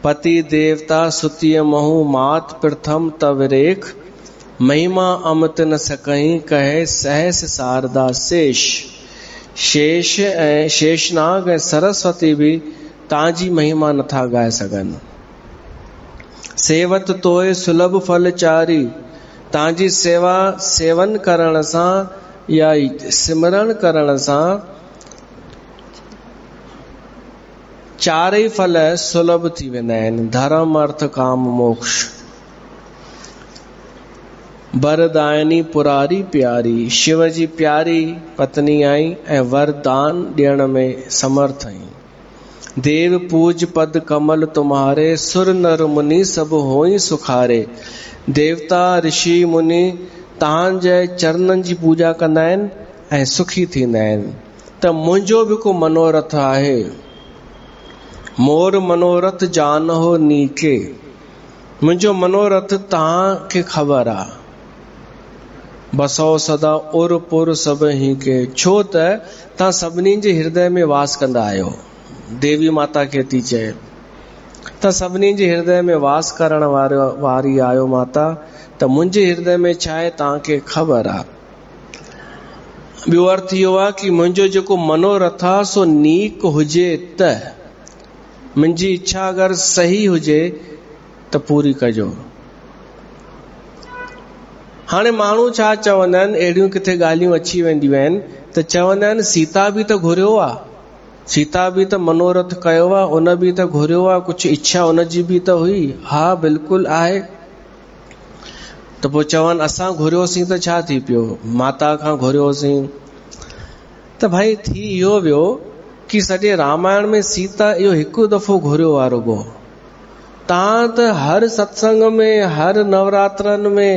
पति देवता सुतीय महू मात प्रथम तवरेख, महिमा अमित न सकहीं कहे सहस शारदा शेष। शेष ऐं शेषनाग ऐं सरस्वती भी तव्हांजी महिमा नथा ॻाए सघनि। सेवत तोए सुलभ फल चारी, तव्हांजी सेवा सेवन करण सां या सिमरण करण सां चारई फल सुलभ थी वेंदा आहिनि। धर्म अर्थ काम मोक्ष। वरदायनी पुरारी प्यारी, शिव जी प्यारी पत्नी आई ऐं वरदान ॾियण में समर्थ आई। देव पूज पद कमल तुम्हारे, सुर नर मुनि सब होई सुखारे। देवता ऋषि मुनि तव्हांजे चरणनि जी पूजा कंदा आहिनि ऐं सुखी थींदा आहिनि। त मुंहिंजो बि को मनोरथ आहे। मोर मनोरथ जान हो नीके, मुंहिंजो मनोरथ तव्हांखे ख़बर आहे। बसो सदा उर पुर सभ ही के, छो त तव्हां सभिनी जे हृदय में वास कंदा आहियो। देवी माता खे थी चए त सभिनी जे हृदय में वास करण वारी आहियो माता, त मुंहिंजे हृदय में छा आहे तव्हांखे ख़बर आहे। ॿियो अर्थ इहो आहे कि मुंहिंजो जेको मनोरथ आहे सो नीक हुजे त मुंहिंजी इच्छा अगरि सही हुजे त पूरी कजो। हाणे माण्हू छा चवंदा आहिनि, अहिड़ियूं किथे ॻाल्हियूं अची वेंदियूं आहिनि त चवंदा आहिनि सीता बि त घुरियो आहे, सीता बि त मनोरथ कयो आहे, उन बि त घुरियो आहे, कुझु इच्छा उनजी बि त हुई। हा बिल्कुलु आहे। त पोइ चवनि असां घुरियोसीं त छा थी पियो, माता खां घुरियोसीं त भाई थी इहो वियो कि सॼे रामायण में सीता इहो हिकु दफ़ो घुरियो आहे रुगो। तव्हां त हर सत्संग में हर नवरात्रनि में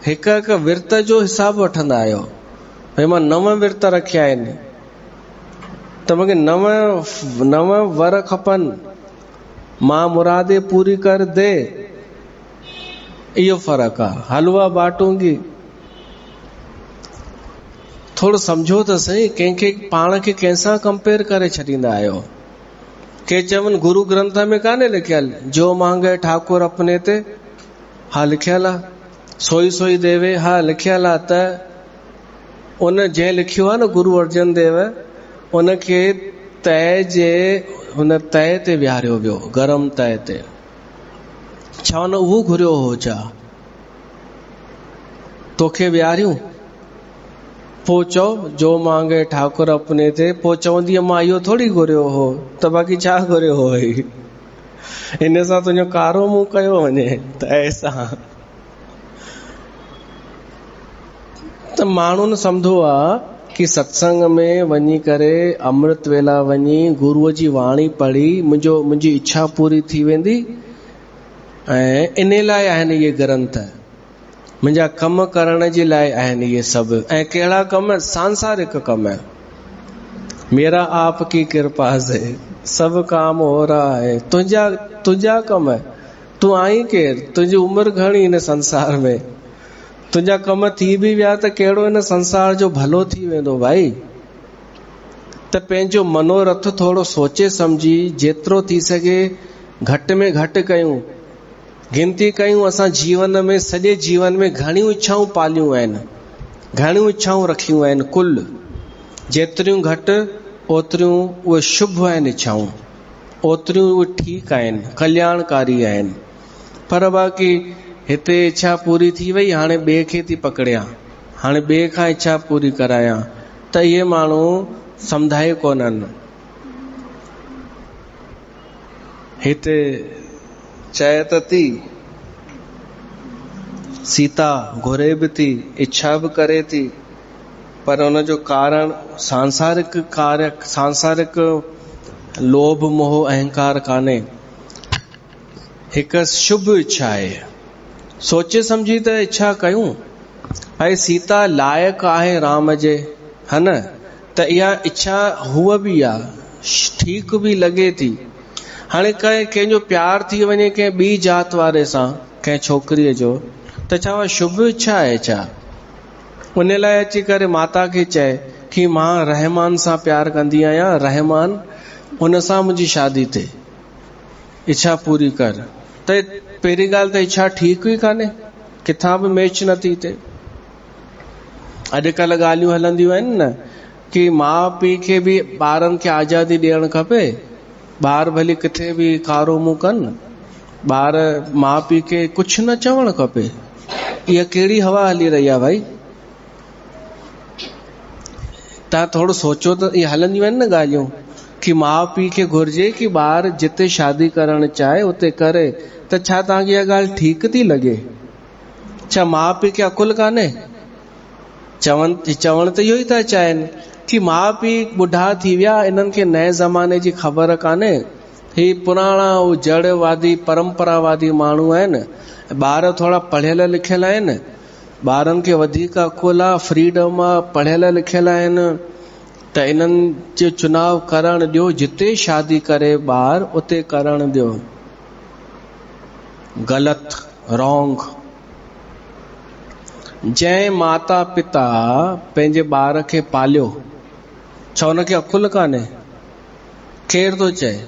हिकु हिकु विर्त जो हिसाब वठंदा आहियो। भई मां 9 विर्त रखिया आहिनि त मूंखे 9 वर खपनि, मां मुरादे पूरी कर दे। इहो फ़र्क़ु आहे। हलवा बाटूंगी, थोरो सम्झो त सही। कंहिंखे पाण खे कंहिंसां कंपेयर करे छॾींदा आहियो। के चवनि गुरु ग्रंथ में कान्हे लिखियल जो मांगे ठाकुर अपने ते, हा लिखियल आहे। सोई सोई देवे, हा लिखियल आहे। त उन जंहिं लिखियो आहे न गुरु अर्जन देव, उनखे तय जे हुन तय ते विहारियो वियो, गरम तय ते। छा उन उहो घुरियो हो छा? तोखे विहारियूं? पोइ चओ जो मांगे ठाकुर अपने ते। पोइ चवंदी मां इहो थोरी घुरियो हो, त बाक़ी छा घुरियो हो? इन सां तुंहिंजो कारो मुंहुं कयो वञे त ऐसा। त माण्हुनि सम्झो आहे कि सत्संग में वञी करे अमृत वेला वञी गुरूअ जी वाणी पढ़ी मुंहिंजी इच्छा पूरी थी वेंदी, ऐं इन लाइ आहिनि इहे ग्रंथ। मुंहिंजा कम करण जे लाइ आहिनि इहे सभु। ऐं कहिड़ा कम? सांसारिक कम। मेरा आपकी कृपा से सब काम हो रहा है। तुंहिंजा कम। तूं आई केरु? तुंहिंजी उमिरि घणी हिन संसार में? तुंहिंजा कम थी बि विया त कहिड़ो हिन संसार जो भलो थी वेंदो भाई? त पंहिंजो मनोरथ थोरो सोचे सम्झी जेतिरो थी सघे घटि में घटि कयूं। गिनती कयूं असां जीवन में, सॼे जीवन में घणियूं इच्छाऊं पालियूं आहिनि, घणियूं इच्छाऊं रखियूं आहिनि। कुल जेतिरियूं घटि ओतिरियूं उहे शुभ आहिनि इच्छाऊं, ओतिरियूं उहे ठीकु आहिनि, कल्याणकारी आहिनि। पर बाक़ी हिते इच्छा पूरी थी वई, हाणे ॿिए खे थी पकड़ियां, हाणे ॿिए खां इच्छा पूरी करायां, त इहे माण्हू सम्झाए कोन्हनि। हिते चए त थी सीता घुरे बि थी, इच्छा बि करे थी, पर उन जो कारण सांसारिक कार्य, सांसारिक लोभ मोह अहंकार कान्हे, हिकु शुभ इच्छा आहे। सोचे समझी त इच्छा कयूं, भाई सीता लायक आहे राम जे, है न, त इहा इच्छा हुअ बि आहे, ठीक भी लगे थी। हाणे कंहिंजो प्यार थी वञे कंहिं ॿी जात वारे सां, कंहिं छोकिरीअ जो, त छा उहा शुभ इच्छा आहे छा? उन लाइ अची करे माता खे चए कि मां रहमान सां प्यार कंदी आहियां, रहमान उन सां मुंहिंजी शादी थिए, इच्छा पूरी कर। त पहिरीं ॻाल्हि त इच्छा ठीक ई कान्हे, किथां बि मैच नथी थिए। अॼुकल्ह ॻाल्हियूं हलंदियूं आहिनि न कि माउ पीउ खे बि ॿारनि खे आज़ादी ॾियणु खपे, ॿार भली किथे बि कारो मुंहुं कनि, ॿार माउ पीउ खे कुझु न चवणु खपे। इहा कहिड़ी हवा हली रही आहे भाई? तव्हां थोरो सोचो त इहे हलंदियूं आहिनि न ॻाल्हियूं कि माउ पीउ खे घुर्जे कि ॿार जिते शादी करणु चाहे उते करे, त छा तव्हांखे इहा ॻाल्हि ठीक थी लॻे? छा माउ पीउ खे अकुल कान्हे? चवण त इहो ई था चाहिनि कि माउ पीउ ॿुढा थी विया, इन्हनि खे नए ज़माने जी ख़बर कान्हे, ही पुराणा जड़वादी परंपरावादी माण्हू आहिनि, ॿार थोड़ा पढ़ियल लिखियल आहिनि, ॿारनि खे वधीक अकुल आहे, फ्रीडम आहे, पढ़ियल लिखियल आहिनि, त इन्हनि जो चुनाव करण ॾियो, जिते शादी करे ॿार उते करण ॾियो। ग़लत, रॉन्ग। जंहिं माता पिता पंहिंजे ॿार खे पालियो, छा उनखे अकुल कान्हे? केर थो चए?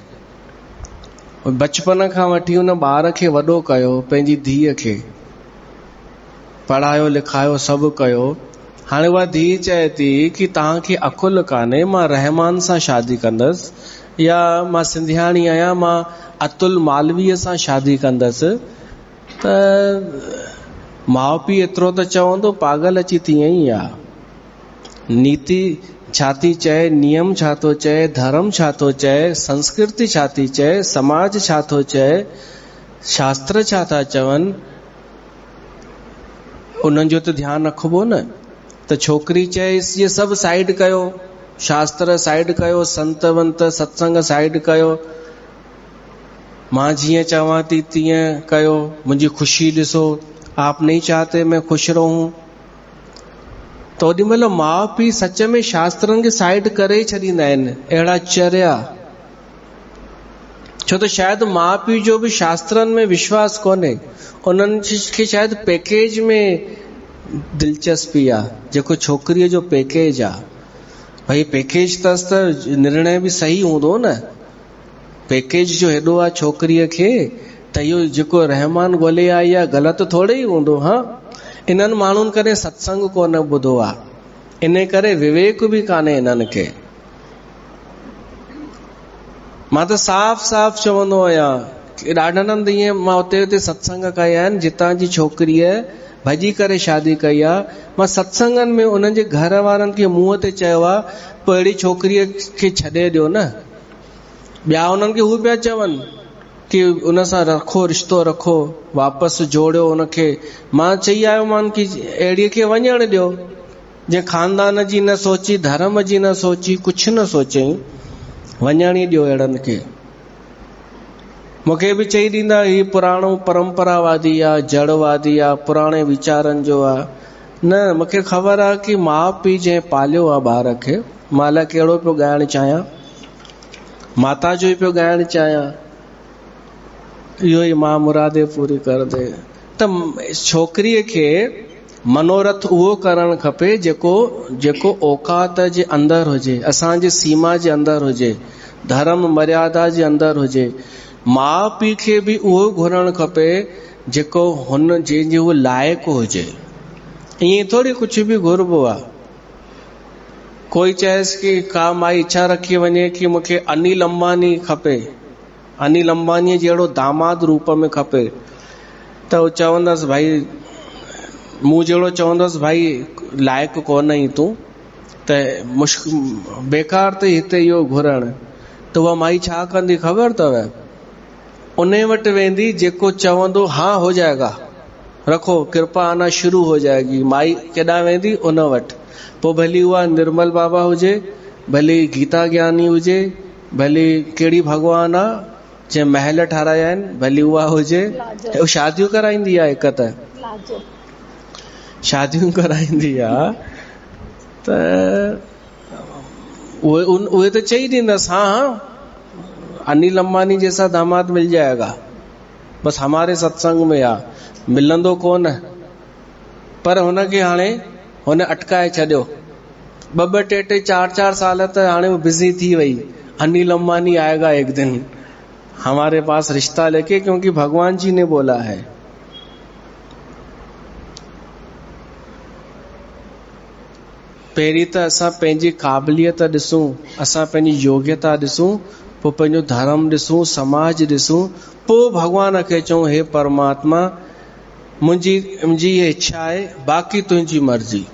बचपन खां वठी उन ॿार खे वॾो कयो, पंहिंजी धीअ खे पढ़ायो लिखायो सभु कयो, हाणे उहा धीअ चए थी कि तव्हांखे अकुल कान्हे, मां रहमान सां शादी कंदसि, या मां सिंधियाणी आहियां, मां अतुल मालवीअ सां शादी कंदसि, त माउ पीउ एतिरो त चवंदो, पागल अची तीअं ई आहे। नीति छा थी चए, नियम छा थो चए, धर्म छा थो चए, संस्कृति छा थी चए, समाज छा थो चए, शास्त्र छा था चवनि, उन्हनि जो त ध्यानु रखबो न। त छोकिरी चए इहे सभु साइड कयो, शास्त्र साइड कयो, संत वंत सत्संग साइड कयो, मां जीअं चवां थी तीअं कयो, मुंहिंजी ख़ुशी ॾिसो, आप नहीं चाहते मैं खुश रहूं। तो ओॾी महिल माउ पीउ सच में शास्त्रनि खे साइड करे ई छॾींदा आहिनि, अहिड़ा चरिया। छो त शायदि माउ पीउ जो बि शास्त्रनि में विश्वास कोन्हे, उन्हनि खे शायदि पैकेज में दिलचस्पी आहे, जेको छोकिरीअ जो पैकेज आहे। भई पैकेज अथसि त निर्णय बि सही हूंदो न, पैकेज जो हेॾो आहे छोकिरीअ खे, त इहो जेको रहमान ॻोल्हे आई आहे ग़लति थोड़े ई हूंदो। हा, इन्हनि माण्हुनि कॾहिं सत्संग कोन ॿुधो आहे, इन करे विवेक बि कान्हे इन्हनि खे। मां त साफ़ साफ़ चवंदो आहियां कि ॾाढनि हंधि ईअं मां उते सत्संग कया आहिनि, जितां जी छोकिरीअ भॼी करे शादी कई आहे, मां सत्संगनि में उन्हनि जे घर वारनि खे मुंहं ते चयो आहे, पोइ अहिड़ी छोकिरीअ खे छॾे ॾियो न। ॿिया उन्हनि खे हू पिया चवनि कि उन सां रखो, रिश्तो रखो, वापसि जोड़ियो उनखे। मां चई आयो मान कि अहिड़ीअ खे वञणु ॾियो, जंहिं खानदान जी न सोची, धर्म जी न सोची, कुझु न सोचई, वञण ई ॾियो अहिड़नि खे। मूंखे बि चई ॾींदा ही पुराणो परंपरावादी आहे, जड़वादी आहे, पुराणे वीचारनि जो आहे। न, मूंखे ख़बर आहे कि माउ पीउ जंहिं पालियो आहे ॿार खे, मां अलाए कहिड़ो पियो ॻाइणु चाहियां, माता जो ई पियो ॻाइणु चाहियां, इहो ई मां मुरादे पूरी कर दे। त छोकिरीअ खे मनोरथ उहो करणु खपे जेको औकात जे अंदरि हुजे, असांजे सीमा जे अंदरि हुजे, धर्म मर्यादा जे अंदरि हुजे। माउ पीउ खे बि उहो घुरणु खपे जेको हुन जंहिंजे उहो लाइक़ु हुजे। ईअं थोरी कुझु बि घुरबो आहे। कोई चएसि कि का माई इच्छा रखी वञे कि मूंखे अनिल अंबानी खपे, अनिल अंबानीअ जहिड़ो दामाद रूप में खपे, त उहो चवंदसि भाई, मूं जहिड़ो चवंदसि भाई लाइक़ु कोन ई तूं, त बेकार ते हिते इहो घुरणु। त उहा माई छा कंदी ख़बर अथव? उन वटि वेंदी जेको चवंदो हाँ हो जाएगा, रखो कृपा आना शुरू हो जाएगी। माई केॾां वेंदी? उन वटि। पोइ भली उहा निर्मल बाबा हुजे, भली गीता ज्ञानी हुजे, भली कहिड़ी भगवान आहे जंहिं महल ठाराया आहिनि, भली उहा हुजे। शादियूं कराईंदी आहे हिक त, शादियूं कराईंदी आहे त उहे त चई ॾींदसि हाँ हाँ अनिल अंबानी जैसा दामाद मिल जाएगा, बस हमारे सत्संग में आ। मिलंदो कोन, पर हुनखे हाणे हुन अटकाए छॾियो। ॿ टे टे 4 साल त हाणे वो बिज़ी थी वई। अनिल अंबानी आएगा एक दिन हमारे पास रिश्ता लेके, क्योंकि भगवान जी ने बोला है। पहिरीं त असां पंहिंजी क़ाबिलियत ॾिसूं, असां पंहिंजी योग्यता ॾिसूं, पोइ पंहिंजो धर्म ॾिसूं, समाज ॾिसूं, पोइ भगवान खे चऊं हे परमात्मा मुंहिंजी ये इच्छा आहे, बाक़ी तुंहिंजी मर्ज़ी,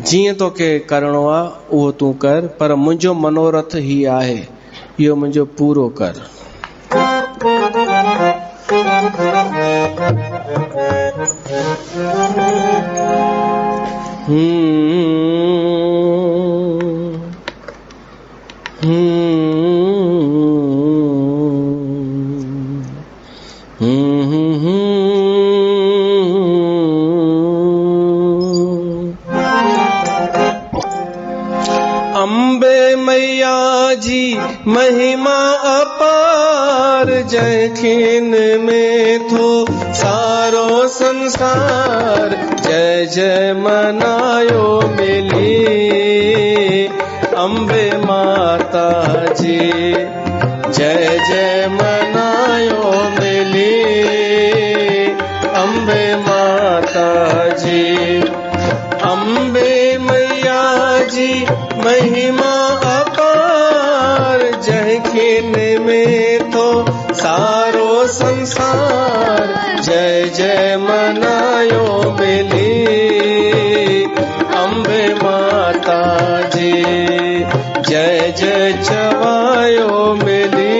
जीअं तोखे करिणो आहे उहो तूं कर, पर मुंहिंजो मनोरथ ही आहे, इहो मुंहिंजो पूरो कर। अम्बे मैया जी महिमा अपार, जैखिन में थो सारो संसार, जय जय मनायो मिली अम्बे माता जी, जय जय मनायो मिली अम्बे माता जी। अम्बे मैया जी महिमा अपार, जैखिन में तो सारो संसार, जय जय मनायो मिली अम्बे माता जी, जय जय चवायो मिली।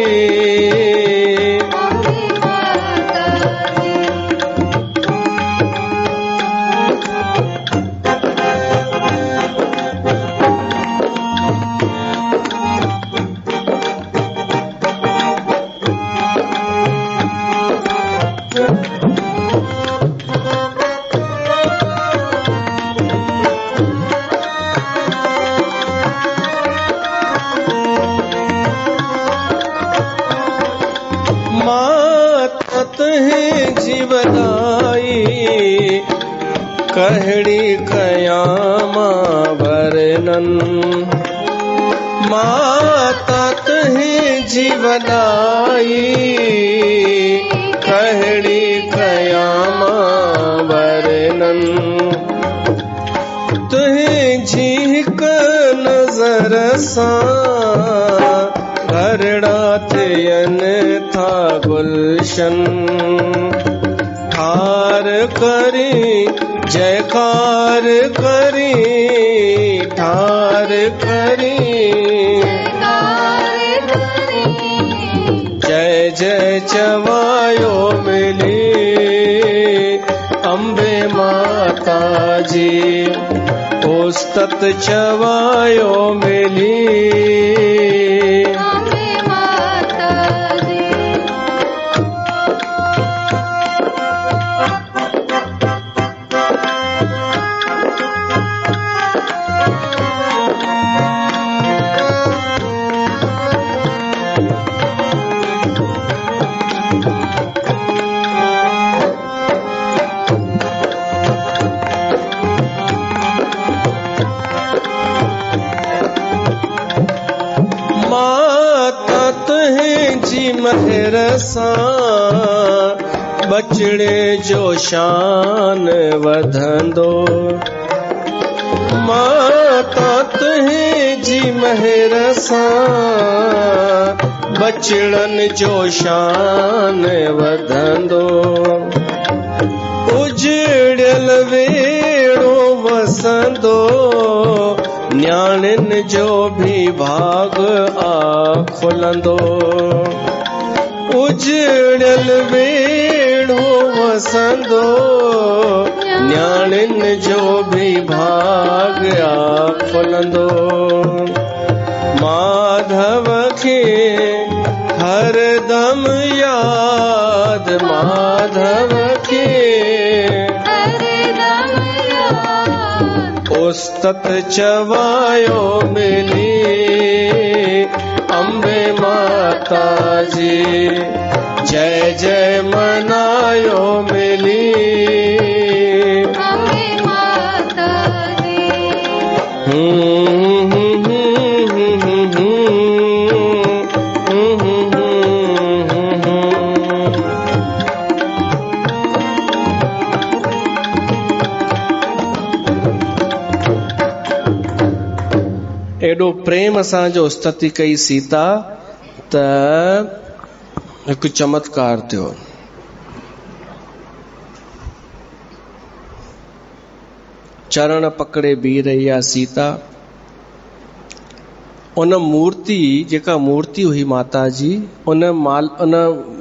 कहड़ी कयामा वर्णन, माता तुही जीवदाई, कहड़ी कयामा वर्णन, तुही झीक नजर सा घरड़ा थियन था गुलशन, ठार करी जयकार करी, ठार करी जय जय चवायो मिली अम्बे माता जी, ओस्तत चवायो मिली महर सां बचड़े जो शान वधंदो, माता तुंहिंजी महर सां बचड़न जो शान वधंदो, उजड़ियल वेड़ो वसंदो, न्याणिन जो भी भाग आ खुलंदो, उजड़ल बेड़ो वसंदो, न्याणिन जो भी भाग फुलंदो। माधव खे हर दम याद, माधव खे उस्तत चवायो मिली, अम्बे माता जी जय जय मनायो मिली, अम्बे माता जी। एडो प्रेम सां जो स्तुति कई सीता त हिकु चमत्कार थियो। चरण पकड़े बीह रही आहे सीता। उन मूर्ति, जेका मूर्ति हुई माता जी, उन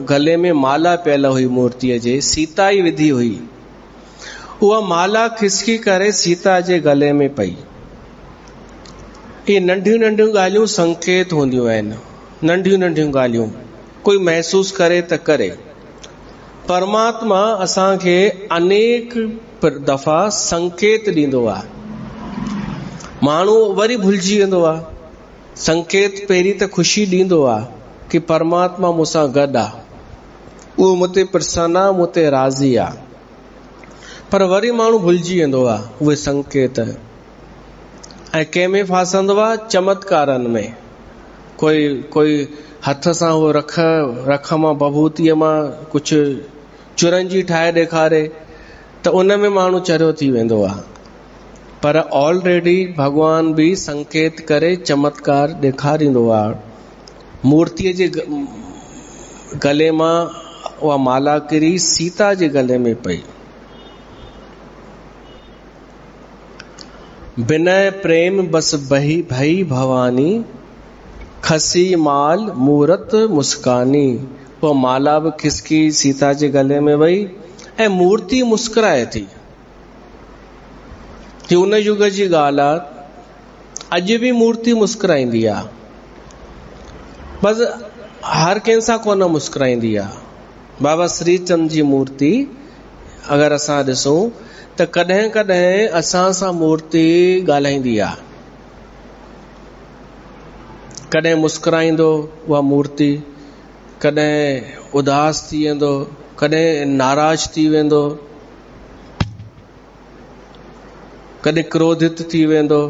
गले में माला पियल हुई मूर्तिअ जे, सीता ई विधी हुई। उहा माला खिसकी करे सीता जे गले में पई। ये नंढियूं नंढियूं ॻाल्हियूं संकेत हूंदियूं आहिनि, नंढियूं नंढियूं ॻाल्हियूं कोई महसूस करे त करे। परमात्मा असांखे अनेक दफ़ा संकेत ॾींदो आहे, माण्हू वरी भुलिजी वेंदो आहे। संकेत पहिरीं त ख़ुशी ॾींदो आहे कि परमात्मा मूंसां गॾु आहे, उहो मूं ते प्रसन्न आहे, मूं ते राज़ी आहे, पर वरी माण्हू भुलिजी वेंदो आहे उहे संकेत। ऐं कंहिंमें फासंदो आहे? चमत्कारनि में। कोई हथ सां उहो रख मां बभूतीअ मां कुझु चुरंजी ठाहे ॾेखारे त उन में माण्हू चरियो थी वेंदो आहे। पर ऑलरेडी भगवान बि संकेत करे चमत्कार ॾेखारींदो आहे। मूर्तिअ जे गले मां उहा माला किरी सीता जे गले में पई। बिनय प्रेम बस भई भवानी, खसी माल मूरत मुस्कानी। वो माला भी खिसकी सीता जे गले में वही ऐं मूर्ति मुस्कुराए थी। कि उन युग जी ॻाल्हि आहे, अॼु बि मूर्ति मुस्कुराईंदी आहे, बसि हर कंहिंसां कोन मुस्कुराईंदी आहे। बाबा श्रीचंद जी मूर्ति अगरि असां ॾिसूं त कॾहिं कॾहिं असां सां मूर्ति ॻाल्हाईंदी आहे, कॾहिं मुस्कुराईंदो उहा मूर्ति, कॾहिं उदास थी वेंदो, कॾहिं नाराज थी वेंदो, कॾहिं क्रोधित थी वेंदो,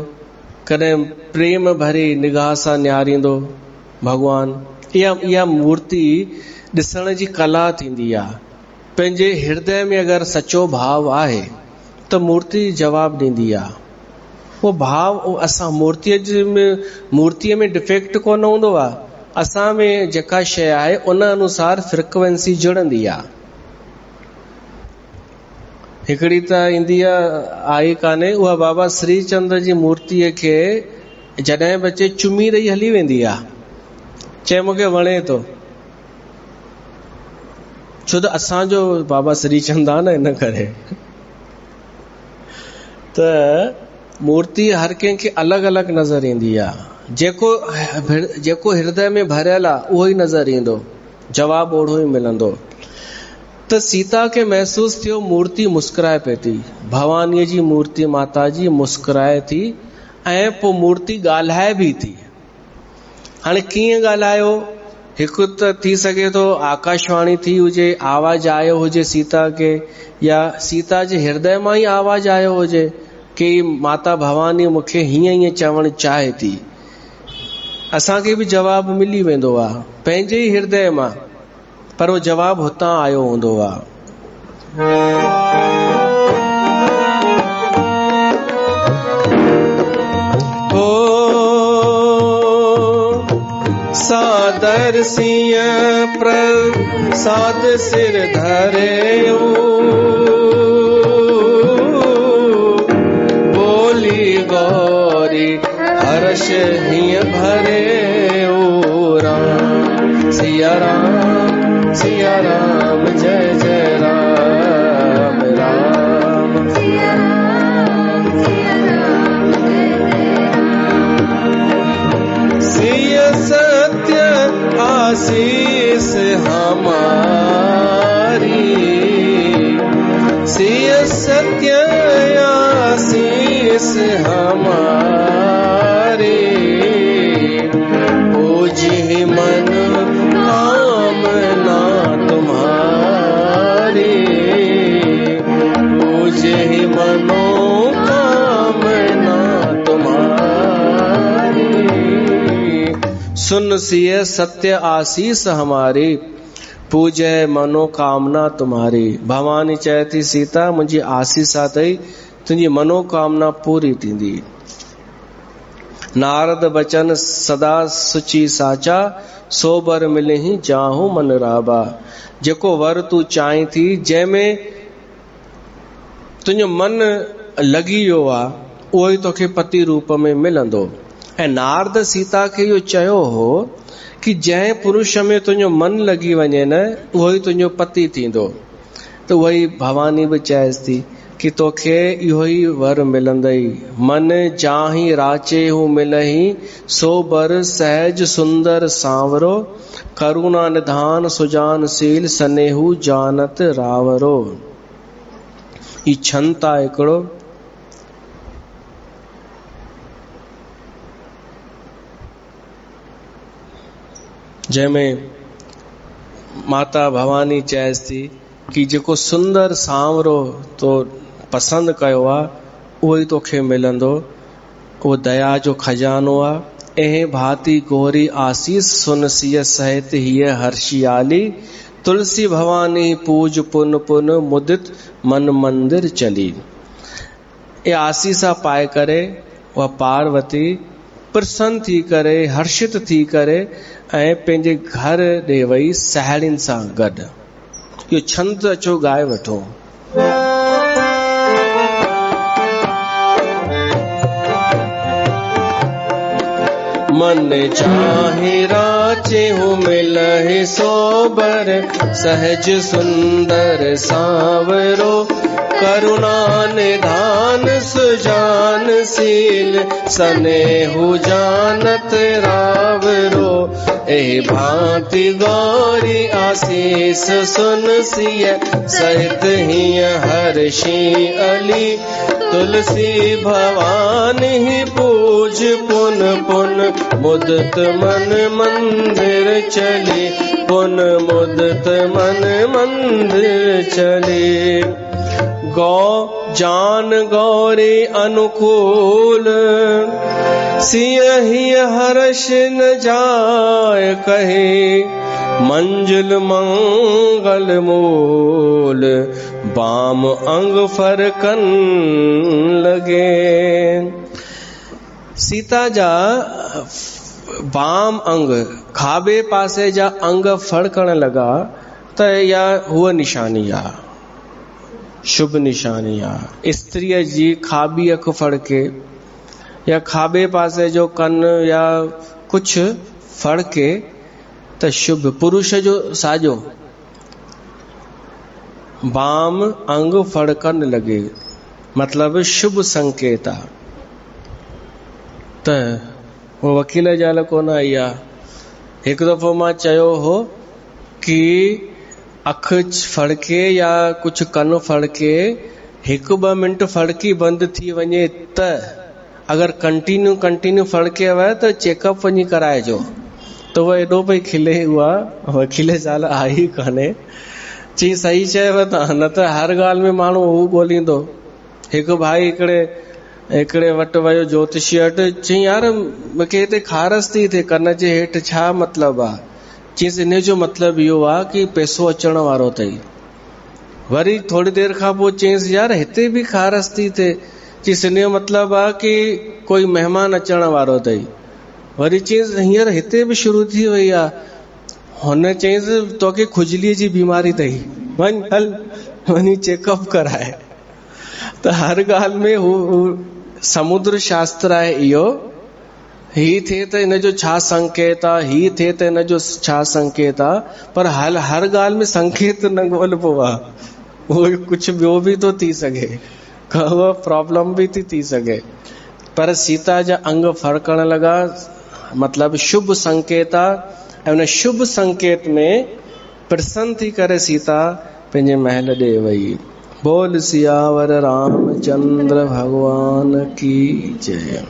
कॾहिं प्रेम भरी निगाह सां निहारींदो भगवान। इहा मूर्ति ॾिसण जी कला थींदी आहे। पंहिंजे हृदय में अगरि सचो भाव आहे त मूर्ति जवाब ॾींदी आहे। वो भाव असां मूर्तिअ में डिफेक्ट कोन हूंदो आहे, असां में जेका शइ आहे उन अनुसार फ्रिक्वेंसी जुड़ंदी आहे। हिकिड़ी त ईंदी आई कान्हे, उहा बाबा श्रीचंद जी मूर्तिअ खे जॾहिं बचे चुमी रही हली वेंदी आहे, चए मूंखे वणे थो, छो त असांजो बाबा श्रीचंद आहे न, इन करे। त मूर्ति हर कंहिंखे अलॻि अलॻि नज़र ईंदी आहे। जेको हृदय में भरियल आहे उहो ई नज़र ईंदो, जवाबु ओढ़ो ई मिलंदो। त सीता खे महसूस थियो मूर्ति मुस्कुराए पई थी, भवानीअ जी मूर्ति माता जी मुस्कुराए थी ऐं पोइ मूर्ति ॻाल्हाए बि थी। हाणे कीअं ॻाल्हायो? हिकु त थी सघे थो आकाशवाणी थी हुजे, आवाज़ आयो हुजे सीता खे, या सीता जे हृदय मां ई आवाज़ आयो हुजे कि माता भवानी मूंखे हीअं हीअं चवणु चाहे थी। असांखे बि जवाबु मिली वेंदो आहे पंहिंजे ई हृदय मां, पर उहो जवाबु हुतां आयो हूंदो आहे। सादर सिंह प्रसाद सिर धरे, बोली गौरी हर्ष हिय भरे, ओ राम सिया राम सत्य आशीष हमारे, पूजी मन कामना तुम्हारी, पूजी मनोकामना तुम्हारी। सुन सिय सत्य आशीष हमारी, पूजै मनोकामना तुम्हारी। भवानी चए थी सीता मुंहिंजी आसीस अथई, तुंहिंजी मनोकामना पूरी थींदी। नारद बचन सदा सुची साचा, सो वर मिलही जाहू मन राबा। जेको वर तूं चाहीं थी, जंहिंमें तुंहिंजो मन लॻी वियो आहे, उहो ई तोखे पति रूप में मिलंदो। ऐं नारद सीता खे इहो चयो हो कि जंहिं पुरुष में तुंहिंजो मन लॻी वञे न, उहो ई तुंहिंजो पति थींदो। त उहो ई भवानी बि चएसि थी कि तोखे इहो ई वर मिलंदई। मन जाही राचे हूं मिलही, सो बर सहज सुंदर सांवरो। करुणा निधान सुजानशील, सनेहू जानत रावरो। ई छंत आहे हिकिड़ो, जंहिंमें माता भवानी चएसि थी कि जेको सुंदर सांवरो तो पसंदि कयो आहे, उहो ई तोखे मिलंदो। उहो दया जो खजानो आहे। ऐं भांति गोरी आसीस सुन सिय सहित हीअ हर्षियाली। तुलसी भवानी पूज पुन पुन, मुदित मन मंदिर चली। ये आसीसा पाए करे वह पार्वती प्रसन्न थी करे, हर्षित थी करे ऐं पंहिंजे घर ॾे वई साहेड़ियुनि सां गॾु। इहो छंद अचो ॻाए वठो। मन चाहे राचे हूँ मिलहि सोबर, सहज सुंदर सांवरो। करुणा निधान सुजानशील, सनेहु जानत रावरो। ए भांति गौरी आसीस सुन सिय सहित हिय हर्षि अली। तुलसी भवानी पूज पुन पुन, मुदित मन मंदिर चली। पुन मुदित मन मंदिर चली। गौ जान गौरी अनुकूल, सियहि हर्ष न जाय कहे। मंजुल मंगल मूल, बाम अंग फरकन लगे। सीता जा बाम अंग, खाबे पासे जा अंग फड़कण लगा, त या हुआ निशानी आ, शुभ निशानी आ। स्त्रीअ जी खाबी अख फड़के या खाबे पासे जो कन या कुछ फड़के त शुभ। पुरुष जो साजो बाम अंग फड़कन लगे, मतलब शुभ संकेत आ। त वो वकील जाल कोन आई आ। एक दफ़ो मां चयो हो कि अख फड़के या कुछ कन फड़के, 1-2 मिनट फड़की बंद थी वञे त अगर कंटिन्यू फड़के हुआ तो चेकअप वञी कराइजो। तो वो एॾो पई खिले, हुआ वकील ज़ाल आई कान्हे। चई सही चयव तव्हां, न त हर ॻाल्हि में माण्हू हू ॻोल्हींदो। हिकु भाई हिकिड़े वटि वियो ज्योतिषी वटि। चई यार मूंखे हिते खारस थी थिए कन जे हेठि, छा मतिलबु आहे? चईसि इन जो मतिलबु इहो आहे कि पैसो अचण वारो अथई। वरी थोड़ी देर खां पोइ चईसि यार हिते बि खारस थी थिए। चईसि इन जो मतिलबु आहे कि कोई महिमान अचण वारो अथई। वरी चईसि हींअर हिते बि शुरू थी वई आहे। हुन चईसि तोखे खुजलीअ जी बीमारी अथई, वञ हल वञी चेकअप कराए। त हर ॻाल्हि में हू समुद्र शास्त्र आहे इहो। ही थिए त इन जो छा संकेत आहे, ही थिए त इन जो छा संकेत आहे, पर हर ॻाल्हि में संकेत न ॻोल्हिबो आहे। उहो कुझु ॿियो बि थो थी सघे, उहा प्रॉब्लम बि थी सघे। पर सीता जा अंग फड़कण लॻा, मतलब शुभ संकेत आहे। ऐं उन शुभ संकेत में प्रसन्न थी करे सीता पंहिंजे महल ॾे वई। बोल सियावर रामचंद्र भगवान की जय।